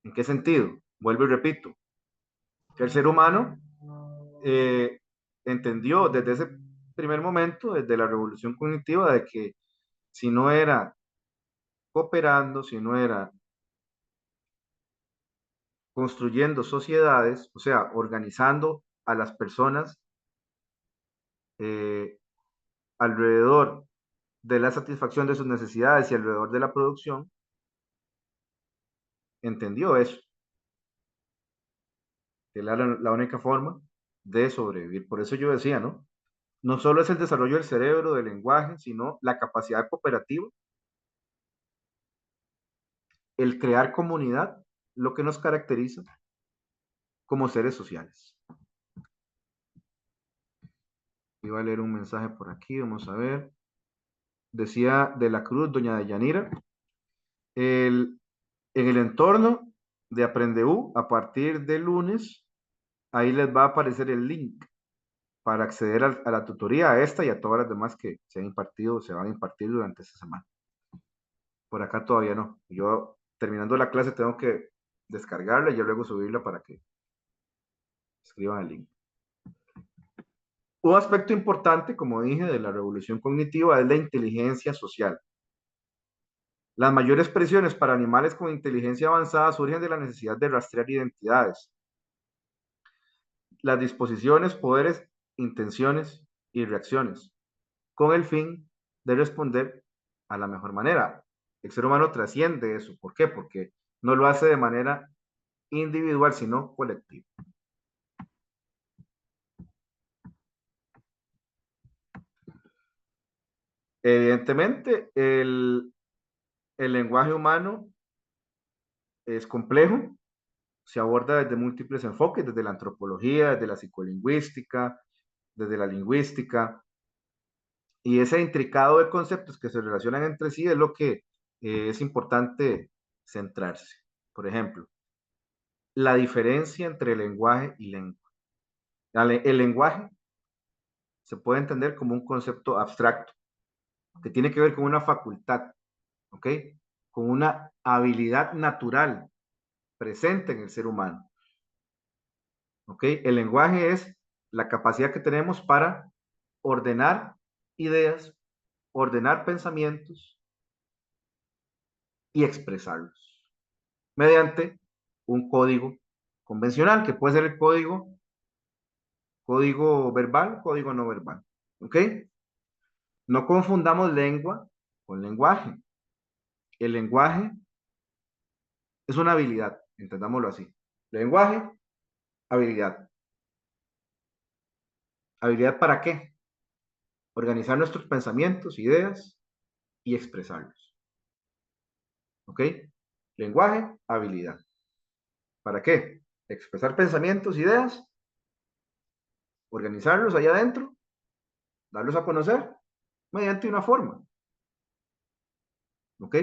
¿En qué sentido? Vuelvo y repito, que el ser humano entendió desde ese primer momento, desde la revolución cognitiva, de que si no era cooperando, si no era construyendo sociedades, o sea, organizando a las personas alrededor de la satisfacción de sus necesidades y alrededor de la producción, entendió eso, que era la única forma de sobrevivir. Por eso yo decía, ¿no? No solo es el desarrollo del cerebro, del lenguaje, sino la capacidad cooperativa, el crear comunidad, lo que nos caracteriza como seres sociales. Iba a leer un mensaje por aquí, vamos a ver. Decía de la Cruz, doña Deyanira, en el entorno de Aprendeu, a partir de lunes, ahí les va a aparecer el link para acceder a la tutoría, a esta y a todas las demás que se han impartido, se van a impartir durante esta semana. Por acá todavía no. Yo, terminando la clase, tengo que descargarla y yo luego subirla para que escriban el link. Un aspecto importante, como dije, de la revolución cognitiva es la inteligencia social. Las mayores presiones para animales con inteligencia avanzada surgen de la necesidad de rastrear identidades, las disposiciones, poderes, intenciones y reacciones, con el fin de responder a la mejor manera. El ser humano trasciende eso. ¿Por qué? Porque no lo hace de manera individual, sino colectiva. Evidentemente, el lenguaje humano es complejo, se aborda desde múltiples enfoques, desde la antropología, desde la psicolingüística, desde la lingüística, y ese intricado de conceptos que se relacionan entre sí es lo que es importante centrarse. Por ejemplo, la diferencia entre lenguaje y lengua. El lenguaje se puede entender como un concepto abstracto que tiene que ver con una facultad, ¿ok? Con una habilidad natural presente en el ser humano, ¿ok? El lenguaje es la capacidad que tenemos para ordenar ideas, ordenar pensamientos y expresarlos mediante un código convencional, que puede ser el código verbal, código no verbal, ¿ok? No confundamos lengua con lenguaje. El lenguaje es una habilidad, entendámoslo así. Lenguaje, habilidad. ¿Habilidad para qué? Organizar nuestros pensamientos, ideas y expresarlos. ¿Ok? Lenguaje, habilidad. ¿Para qué? Expresar pensamientos, ideas, organizarlos allá adentro, darlos a conocer mediante una forma. ¿Ok?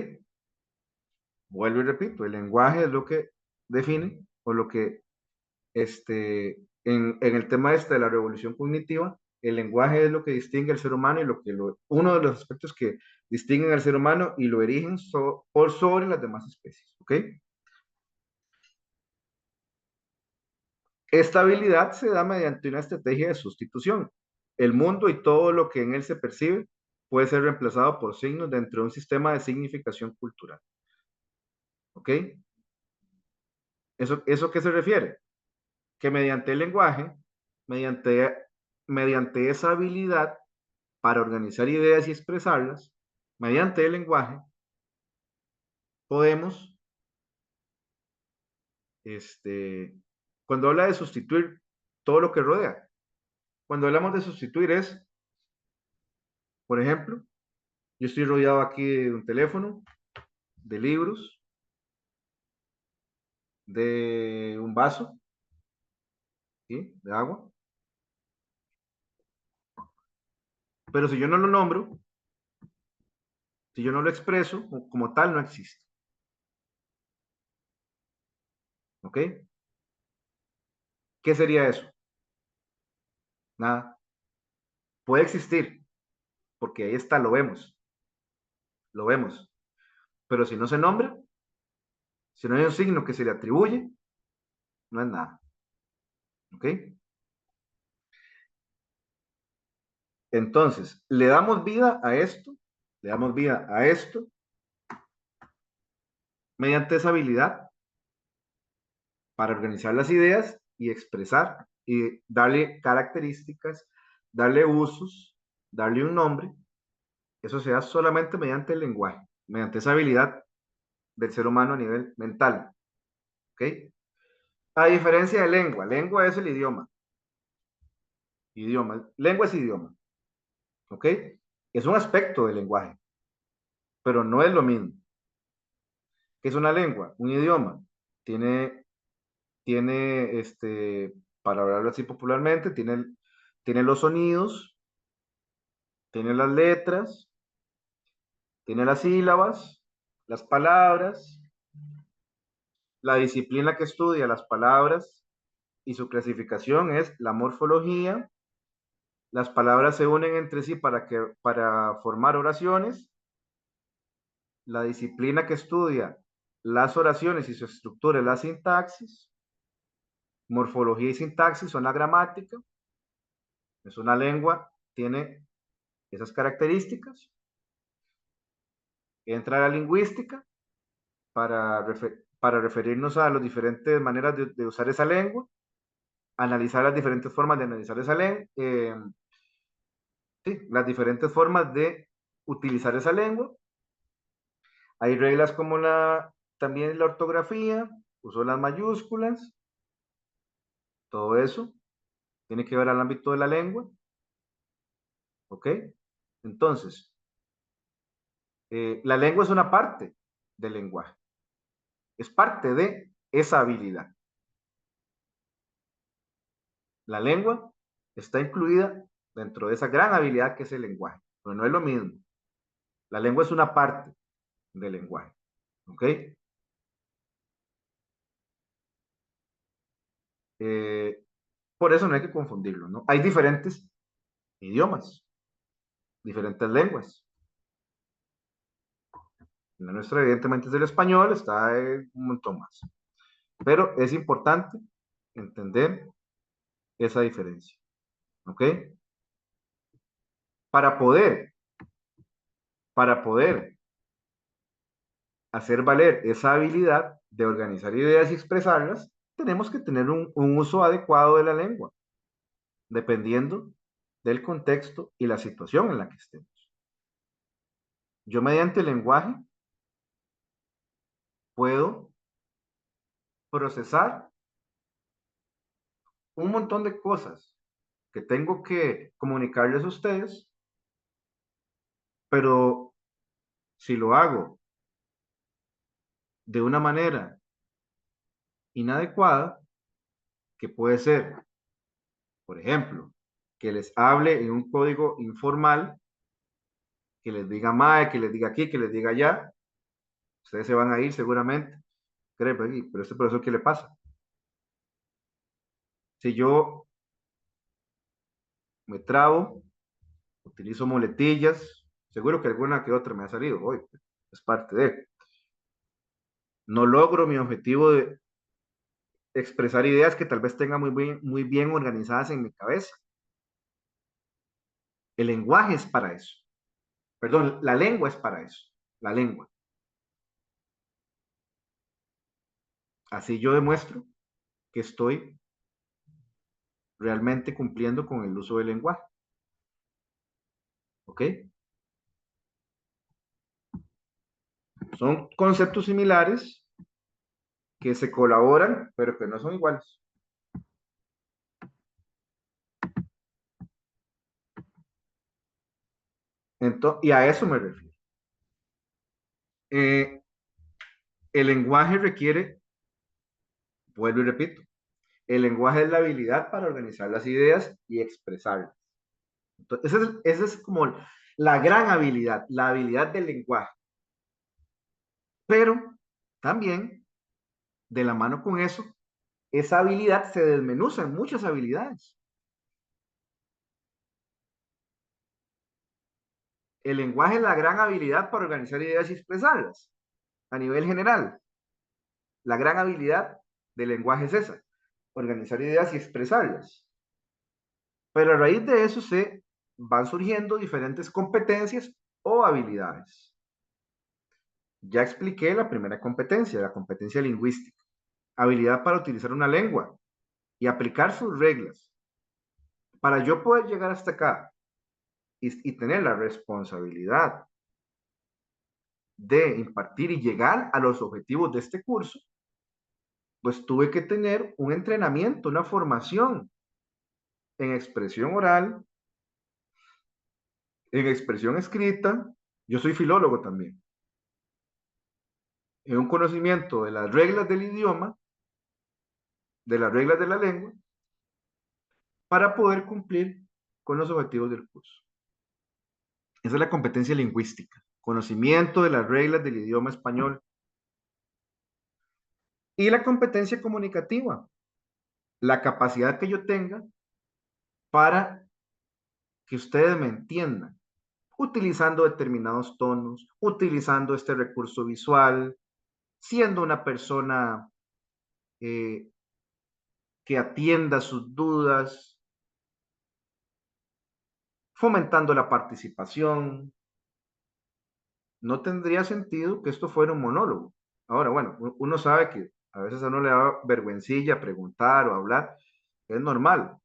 Vuelvo y repito, el lenguaje es lo que define o lo que en el tema de la revolución cognitiva, el lenguaje es lo que distingue al ser humano y uno de los aspectos que distinguen al ser humano y lo erigen por sobre las demás especies. ¿Ok? Esta habilidad se da mediante una estrategia de sustitución. El mundo y todo lo que en él se percibe puede ser reemplazado por signos dentro de un sistema de significación cultural. ¿Ok? ¿Eso qué se refiere? Que mediante el lenguaje, mediante esa habilidad para organizar ideas y expresarlas, mediante el lenguaje, podemos, cuando habla de sustituir todo lo que rodea, cuando hablamos de sustituir es, por ejemplo, yo estoy rodeado aquí de un teléfono, de libros, de un vaso, ¿sí? De agua. Pero si yo no lo nombro, si yo no lo expreso, como tal, no existe. ¿Ok? ¿Qué sería eso? Nada. Puede existir, porque ahí está, lo vemos. Lo vemos. Pero si no se nombra, si no hay un signo que se le atribuye, no es nada. ¿Ok? Entonces, le damos vida a esto mediante esa habilidad para organizar las ideas y expresar y darle características, darle usos, darle un nombre. Eso se da solamente mediante el lenguaje, mediante esa habilidad del ser humano a nivel mental. ¿Ok? A diferencia de lengua es el idioma. Lengua es idioma. ¿Ok? Es un aspecto del lenguaje, pero no es lo mismo. ¿Qué es una lengua? Un idioma. Tiene, para hablarlo así popularmente, tiene los sonidos, tiene las letras, tiene las sílabas, las palabras, la disciplina que estudia las palabras y su clasificación es la morfología. Las palabras se unen entre sí para formar oraciones. La disciplina que estudia las oraciones y su estructura es la sintaxis. Morfología y sintaxis son la gramática. Es una lengua, tiene esas características. Entra la lingüística para referirnos a las diferentes maneras de usar esa lengua, analizar las diferentes formas de analizar esa lengua, sí, las diferentes formas de utilizar esa lengua. Hay reglas como también la ortografía, uso de las mayúsculas, todo eso tiene que ver al ámbito de la lengua. ¿Ok? Entonces, la lengua es una parte del lenguaje. Es parte de esa habilidad. La lengua está incluida dentro de esa gran habilidad que es el lenguaje, pero no es lo mismo. La lengua es una parte del lenguaje. ¿Ok? Por eso no hay que confundirlo, ¿no? Hay diferentes idiomas, diferentes lenguas. La nuestra, evidentemente, es el español, está un montón más. Pero es importante entender esa diferencia. ¿Ok? Para poder hacer valer esa habilidad de organizar ideas y expresarlas, tenemos que tener un uso adecuado de la lengua, dependiendo del contexto y la situación en la que estemos. Yo mediante el lenguaje puedo procesar un montón de cosas que tengo que comunicarles a ustedes, pero si lo hago de una manera inadecuada, que puede ser, por ejemplo, que les hable en un código informal, que les diga mae, que les diga aquí, que les diga allá, ustedes se van a ir seguramente. Pero este profesor, ¿qué le pasa? Si yo me trabo, utilizo muletillas, seguro que alguna que otra me ha salido hoy, es parte de. No logro mi objetivo de expresar ideas que tal vez tenga muy bien organizadas en mi cabeza. El lenguaje es para eso. Perdón, la lengua es para eso. La lengua. Así yo demuestro que estoy realmente cumpliendo con el uso del lenguaje. ¿Ok? Son conceptos similares que se colaboran, pero que no son iguales. Entonces, y a eso me refiero. El lenguaje requiere, vuelvo y repito, el lenguaje es la habilidad para organizar las ideas y expresarlas. Entonces, esa es como la gran habilidad, la habilidad del lenguaje. Pero también, de la mano con eso, esa habilidad se desmenuza en muchas habilidades. El lenguaje es la gran habilidad para organizar ideas y expresarlas. A nivel general, la gran habilidad del lenguaje es esa, organizar ideas y expresarlas. Pero a raíz de eso se van surgiendo diferentes competencias o habilidades. Ya expliqué la primera competencia, la competencia lingüística. Habilidad para utilizar una lengua y aplicar sus reglas. Para yo poder llegar hasta acá y tener la responsabilidad de impartir y llegar a los objetivos de este curso, pues tuve que tener un entrenamiento, una formación en expresión oral, en expresión escrita. Yo soy filólogo también. En un conocimiento de las reglas del idioma, de las reglas de la lengua, para poder cumplir con los objetivos del curso. Esa es la competencia lingüística, conocimiento de las reglas del idioma español. Y la competencia comunicativa, la capacidad que yo tenga para que ustedes me entiendan, utilizando determinados tonos, utilizando este recurso visual, siendo una persona que atienda sus dudas, fomentando la participación. No tendría sentido que esto fuera un monólogo. Ahora, bueno, uno sabe que a veces a uno le da vergüencilla preguntar o hablar, es normal,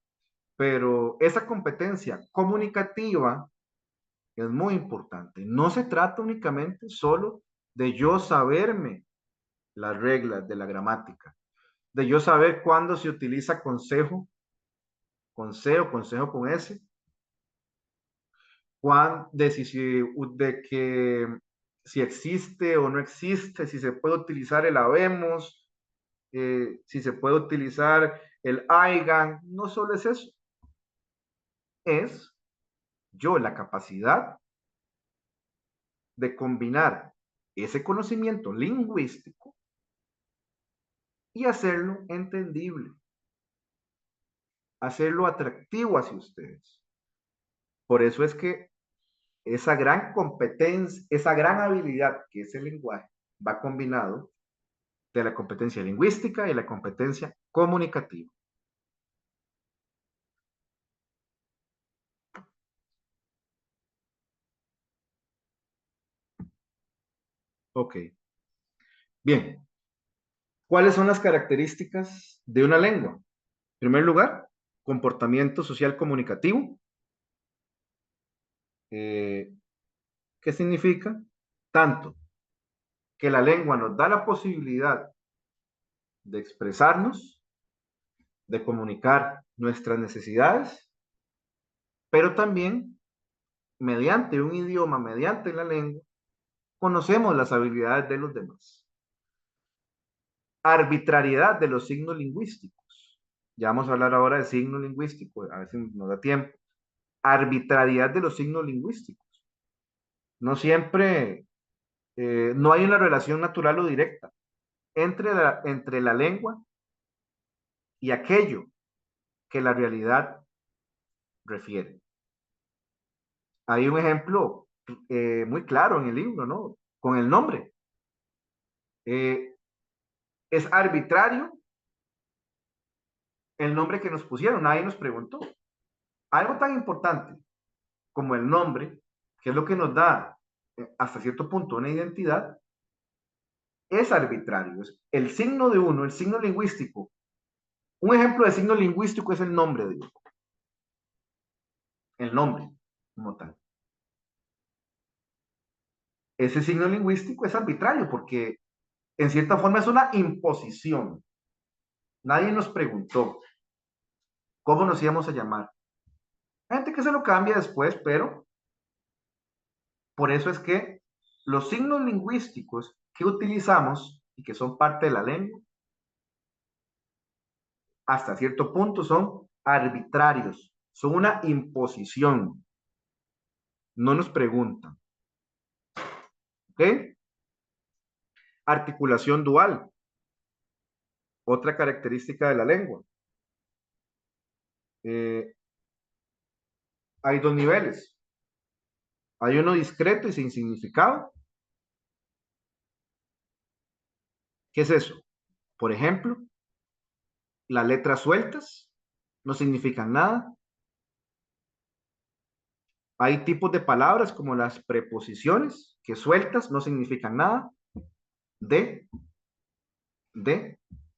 pero esa competencia comunicativa es muy importante. No se trata únicamente solo de yo saberme las reglas de la gramática, de yo saber cuándo se utiliza consejo con C o consejo con S, de que si existe o no existe, si se puede utilizar el habemos, si se puede utilizar el aigan. No solo es eso, es yo la capacidad de combinar ese conocimiento lingüístico y hacerlo entendible, hacerlo atractivo hacia ustedes. Por eso es que esa gran competencia, esa gran habilidad que es el lenguaje, va combinado de la competencia lingüística y la competencia comunicativa. Ok. Bien. ¿Cuáles son las características de una lengua? En primer lugar, comportamiento social comunicativo. ¿Qué significa? Tanto que la lengua nos da la posibilidad de expresarnos, de comunicar nuestras necesidades, pero también mediante un idioma, mediante la lengua, conocemos las habilidades de los demás. Arbitrariedad de los signos lingüísticos. Ya vamos a hablar ahora de signos lingüísticos, a ver si nos da tiempo. Arbitrariedad de los signos lingüísticos. No siempre, no hay una relación natural o directa entre la lengua y aquello que la realidad refiere. Hay un ejemplo muy claro en el libro, ¿no? Con el nombre. Es arbitrario el nombre que nos pusieron, nadie nos preguntó. Algo tan importante como el nombre, que es lo que nos da hasta cierto punto una identidad, es arbitrario. El signo de uno, el signo lingüístico. Un ejemplo de signo lingüístico es el nombre de Dios. El nombre, como tal. Ese signo lingüístico es arbitrario porque en cierta forma es una imposición. Nadie nos preguntó cómo nos íbamos a llamar. Hay gente que se lo cambia después, pero por eso es que los signos lingüísticos que utilizamos y que son parte de la lengua, hasta cierto punto son arbitrarios, son una imposición. No nos preguntan. ¿Ok? Articulación dual. Otra característica de la lengua. Hay dos niveles. Hay uno discreto y sin significado. ¿Qué es eso? Por ejemplo, las letras sueltas no significan nada. Hay tipos de palabras como las preposiciones que sueltas no significan nada. De,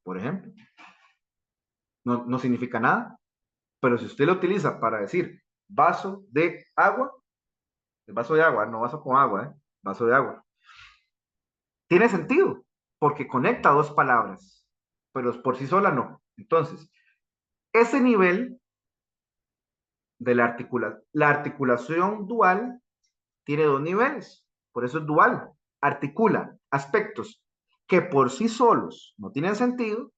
por ejemplo, no significa nada. Pero si usted lo utiliza para decir vaso de agua, el vaso de agua, no vaso con agua, vaso de agua, tiene sentido porque conecta dos palabras, pero por sí sola no. Entonces, ese nivel de la articulación dual tiene dos niveles, por eso es dual. Articula aspectos que por sí solos no tienen sentido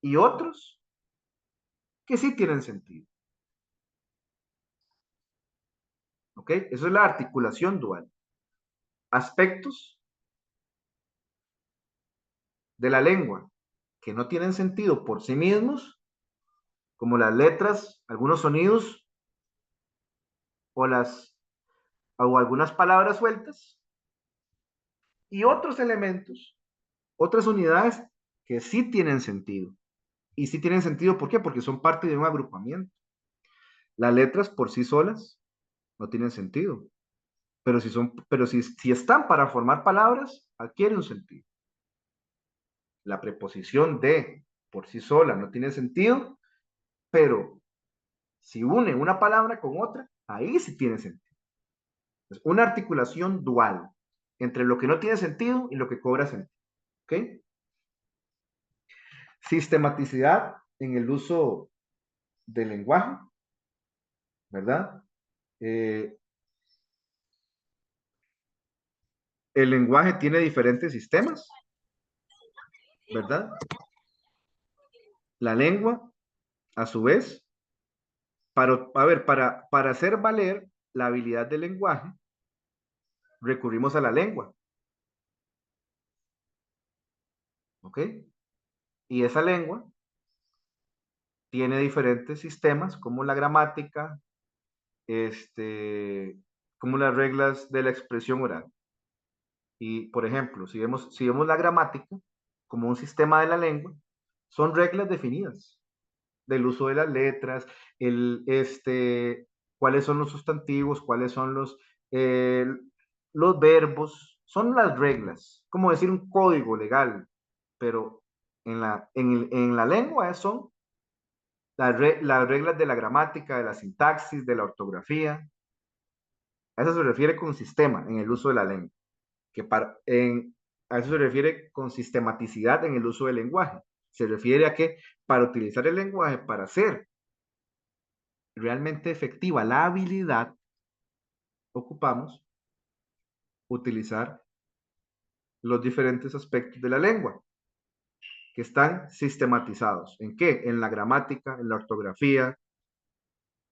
y otros que sí tienen sentido. ¿Ok? Eso es la articulación dual. Aspectos de la lengua que no tienen sentido por sí mismos, como las letras, algunos sonidos o algunas palabras sueltas, y otros elementos, otras unidades que sí tienen sentido. Y sí tienen sentido, ¿por qué? Porque son parte de un agrupamiento. Las letras por sí solas no tienen sentido, pero si están para formar palabras, adquiere un sentido. La preposición de por sí sola no tiene sentido, pero si une una palabra con otra, ahí sí tiene sentido. Es una articulación dual entre lo que no tiene sentido y lo que cobra sentido. ¿Ok? Sistematicidad en el uso del lenguaje, ¿verdad? El lenguaje tiene diferentes sistemas, ¿verdad? La lengua, a su vez, para hacer valer la habilidad del lenguaje, recurrimos a la lengua. ¿Ok? Y esa lengua tiene diferentes sistemas como la gramática, como las reglas de la expresión oral. Y, por ejemplo, si vemos la gramática como un sistema de la lengua, son reglas definidas del uso de las letras, cuáles son los sustantivos, cuáles son los verbos, son las reglas, como decir un código legal, pero en la lengua son las reglas de la gramática, de la sintaxis, de la ortografía. A eso se refiere con sistema en el uso de la lengua. A eso se refiere con sistematicidad en el uso del lenguaje. Se refiere a que para utilizar el lenguaje, para hacer realmente efectiva la habilidad, ocupamos utilizar los diferentes aspectos de la lengua que están sistematizados. ¿En qué? En la gramática, en la ortografía,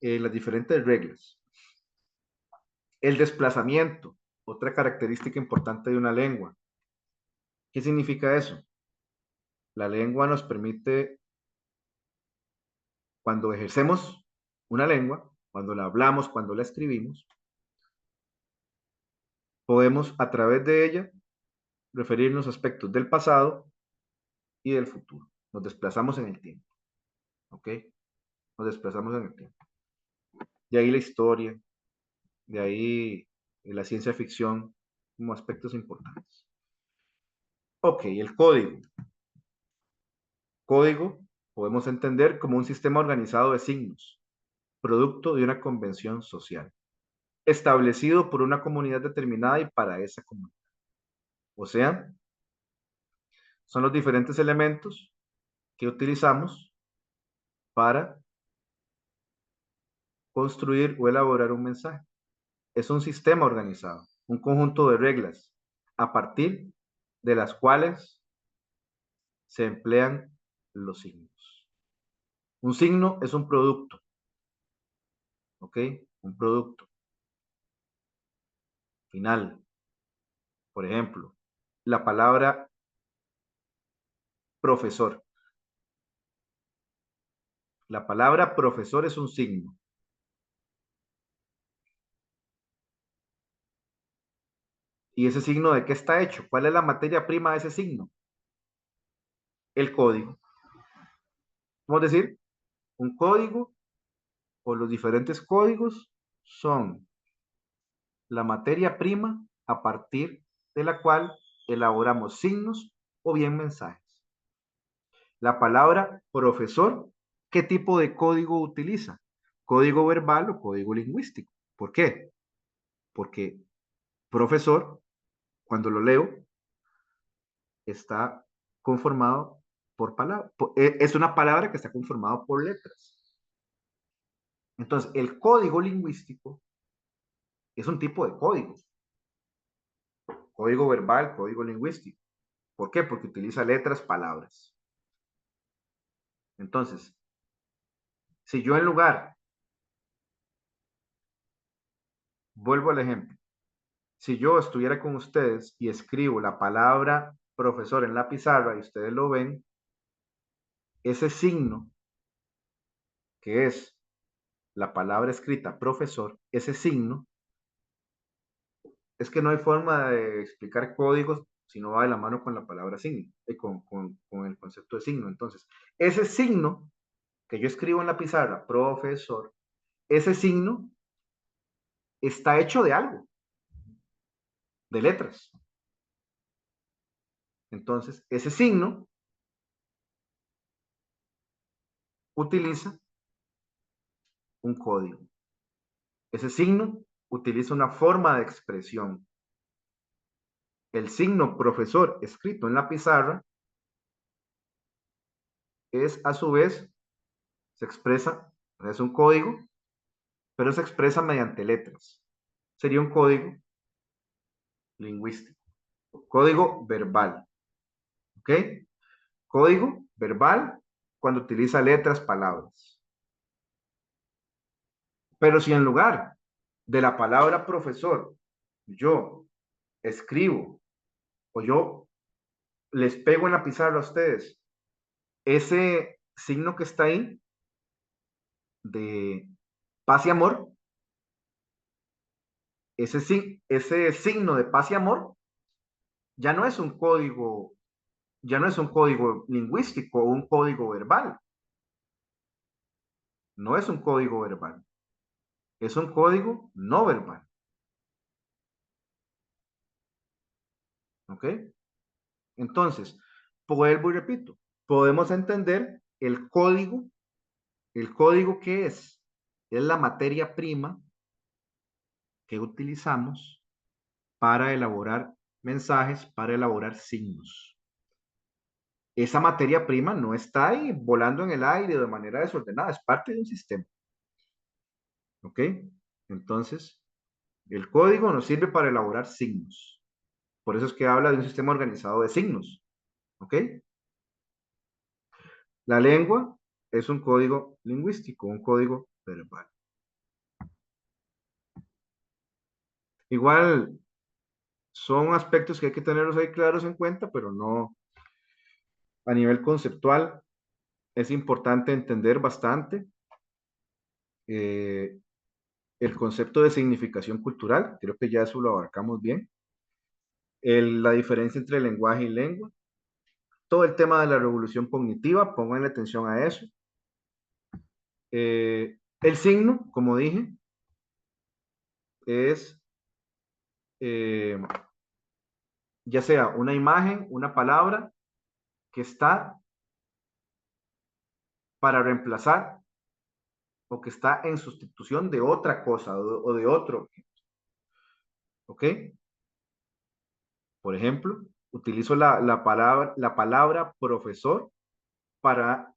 en las diferentes reglas. El desplazamiento, otra característica importante de una lengua. ¿Qué significa eso? La lengua nos permite, cuando ejercemos una lengua, cuando la hablamos, cuando la escribimos, podemos a través de ella referirnos a aspectos del pasado y del futuro. Nos desplazamos en el tiempo. ¿Ok? Nos desplazamos en el tiempo. De ahí la historia, de ahí la ciencia ficción como aspectos importantes. Ok, el código. Código podemos entender como un sistema organizado de signos, producto de una convención social, establecido por una comunidad determinada y para esa comunidad. O sea, son los diferentes elementos que utilizamos para construir o elaborar un mensaje. Es un sistema organizado, un conjunto de reglas a partir de las cuales se emplean los signos. Un signo es un producto, ¿ok? Un producto final. Por ejemplo, la palabra profesor. La palabra profesor es un signo. ¿Y ese signo de qué está hecho? ¿Cuál es la materia prima de ese signo? El código. Vamos a decir, un código o los diferentes códigos son la materia prima a partir de la cual elaboramos signos o bien mensajes. La palabra profesor, ¿qué tipo de código utiliza? ¿Código verbal o código lingüístico? ¿Por qué? Porque profesor, cuando lo leo, está conformado por palabras. Es una palabra que está conformada por letras. Entonces, el código lingüístico es un tipo de código. Código verbal, código lingüístico. ¿Por qué? Porque utiliza letras, palabras. Entonces, si yo en lugar, vuelvo al ejemplo, si yo estuviera con ustedes y escribo la palabra profesor en la pizarra y ustedes lo ven, ese signo, que es la palabra escrita profesor, ese signo, es que no hay forma de explicar códigos si no va de la mano con la palabra signo, con el concepto de signo. Entonces, ese signo que yo escribo en la pizarra, profesor, ese signo está hecho de algo, de letras. Entonces, ese signo utiliza un código. Ese signo utiliza una forma de expresión. El signo profesor escrito en la pizarra es a su vez, se expresa, es un código, pero se expresa mediante letras. Sería un código lingüístico. Código verbal. ¿Ok? Código verbal cuando utiliza letras, palabras. Pero si en lugar de la palabra profesor yo escribo o yo les pego en la pizarra a ustedes ese signo que está ahí de paz y amor, ese signo de paz y amor ya no es un código, ya no es un código lingüístico o un código verbal. No es un código verbal. Es un código no verbal. ¿Ok? Entonces, vuelvo y repito, podemos entender el código. ¿El código qué es? Es la materia prima que utilizamos para elaborar mensajes, para elaborar signos. Esa materia prima no está ahí volando en el aire de manera desordenada, es parte de un sistema. ¿Ok? Entonces, el código nos sirve para elaborar signos. Por eso es que habla de un sistema organizado de signos. ¿Ok? La lengua es un código lingüístico, un código verbal. Igual son aspectos que hay que tenerlos ahí claros en cuenta, pero no a nivel conceptual. Es importante entender bastante el concepto de significación cultural. Creo que ya eso lo abarcamos bien. La diferencia entre lenguaje y lengua. Todo el tema de la revolución cognitiva, pongan atención a eso. El signo, como dije, es ya sea una imagen, una palabra que está para reemplazar o que está en sustitución de otra cosa o de otro objeto. ¿Ok? Por ejemplo, utilizo la palabra profesor para,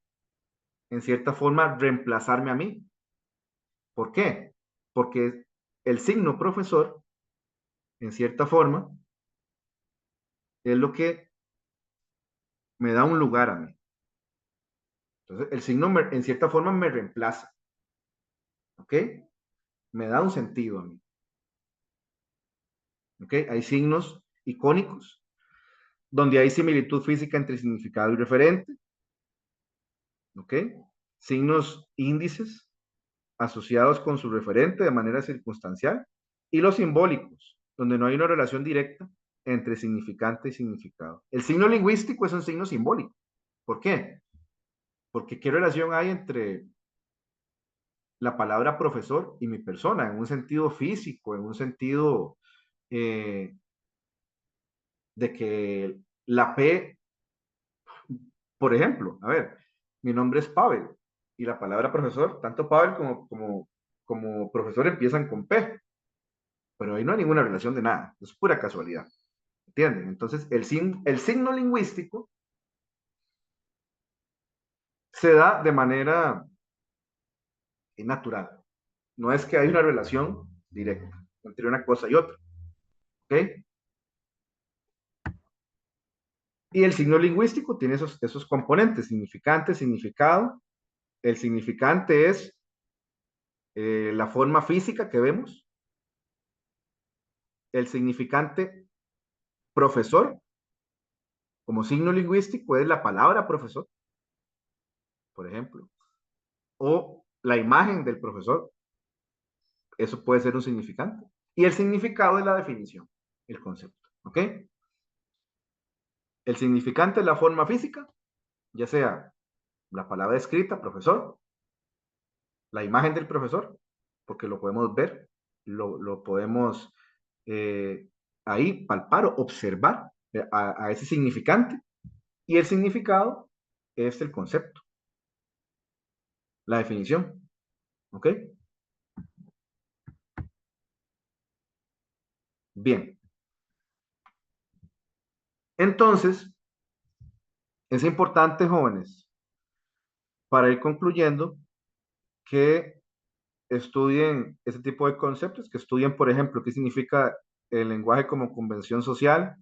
en cierta forma, reemplazarme a mí. ¿Por qué? Porque el signo profesor, en cierta forma, es lo que me da un lugar a mí. Entonces, el signo en cierta forma me reemplaza. ¿Ok? Me da un sentido a mí. ¿Ok? Hay signos icónicos donde hay similitud física entre significado y referente. ¿Ok? Signos índices asociados con su referente de manera circunstancial, y los simbólicos, donde no hay una relación directa entre significante y significado. El signo lingüístico es un signo simbólico. ¿Por qué? Porque ¿qué relación hay entre la palabra profesor y mi persona? En un sentido físico, en un sentido de que la P, por ejemplo, a ver, mi nombre es Pavel, y la palabra profesor, tanto Pavel como profesor empiezan con P, pero ahí no hay ninguna relación de nada, es pura casualidad. ¿Entienden? Entonces, el signo lingüístico se da de manera natural. No es que hay una relación directa entre una cosa y otra. ¿Ok? Y el signo lingüístico tiene esos componentes, significante, significado. El significante es la forma física que vemos. El significante profesor, como signo lingüístico, es la palabra profesor, por ejemplo, o la imagen del profesor. Eso puede ser un significante. Y el significado es la definición, el concepto. ¿Ok? El significante es la forma física, ya sea la palabra escrita, profesor, la imagen del profesor, porque lo podemos ver, lo podemos ahí palpar o observar a ese significante. Y el significado es el concepto, la definición. ¿Ok? Bien. Entonces, es importante, jóvenes, para ir concluyendo, que estudien ese tipo de conceptos, que estudien, por ejemplo, qué significa el lenguaje como convención social,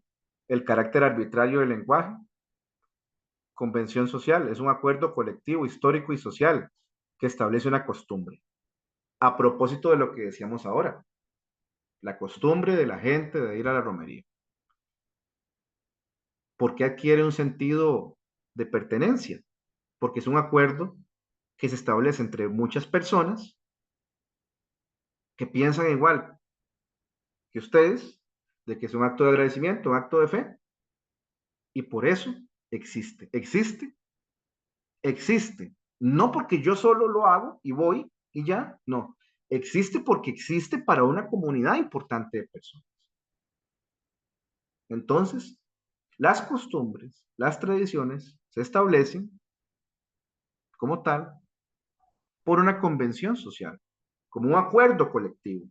el carácter arbitrario del lenguaje. Convención social es un acuerdo colectivo, histórico y social que establece una costumbre. A propósito de lo que decíamos ahora, la costumbre de la gente de ir a la romería. ¿Por qué adquiere un sentido de pertenencia? Porque es un acuerdo que se establece entre muchas personas que piensan igual que ustedes, de que es un acto de agradecimiento, un acto de fe, y por eso existe. Existe. No porque yo solo lo hago y voy y ya, no. Existe porque existe para una comunidad importante de personas. Entonces, las costumbres, las tradiciones se establecen como tal por una convención social, como un acuerdo colectivo.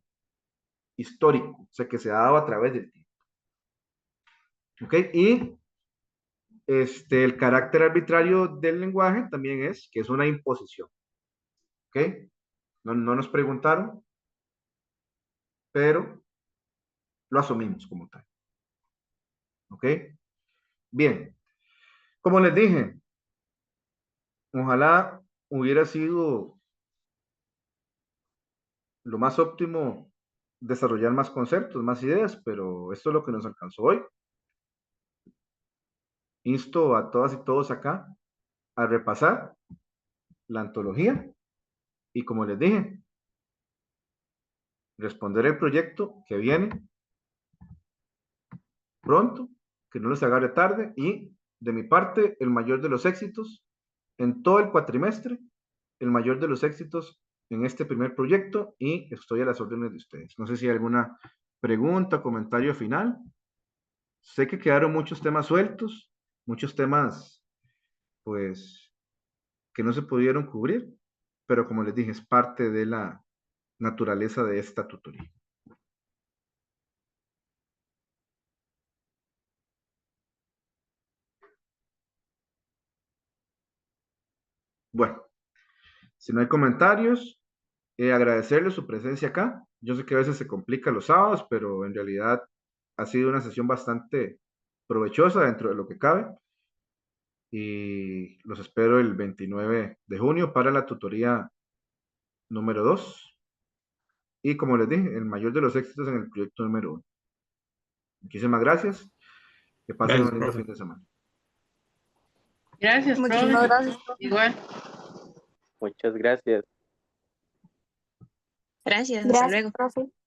histórico, o sea, que se ha dado a través del tiempo. ¿Ok? Y el carácter arbitrario del lenguaje también es que es una imposición. ¿Ok? No nos preguntaron, pero lo asumimos como tal. ¿Ok? Bien. Como les dije, ojalá hubiera sido lo más óptimo desarrollar más conceptos, más ideas, pero esto es lo que nos alcanzó hoy. Insto a todas y todos acá a repasar la antología y, como les dije, responder el proyecto que viene pronto, que no les agarre tarde, y de mi parte, el mayor de los éxitos en todo el cuatrimestre, el mayor de los éxitos en este primer proyecto, y estoy a las órdenes de ustedes. No sé si hay alguna pregunta, comentario final. Sé que quedaron muchos temas sueltos, muchos temas, pues, que no se pudieron cubrir, pero como les dije, es parte de la naturaleza de esta tutoría. Bueno, si no hay comentarios, agradecerle su presencia acá. Yo sé que a veces se complica los sábados, pero en realidad ha sido una sesión bastante provechosa dentro de lo que cabe. Y los espero el 29 de junio para la tutoría número 2. Y como les dije, el mayor de los éxitos en el proyecto número 1. Muchísimas gracias. Que pasen Gracias, un lindo profe. fin de semana. Gracias, Muchísimas profe. gracias. Igual. Muchas gracias. Gracias, hasta Gracias, luego. profe.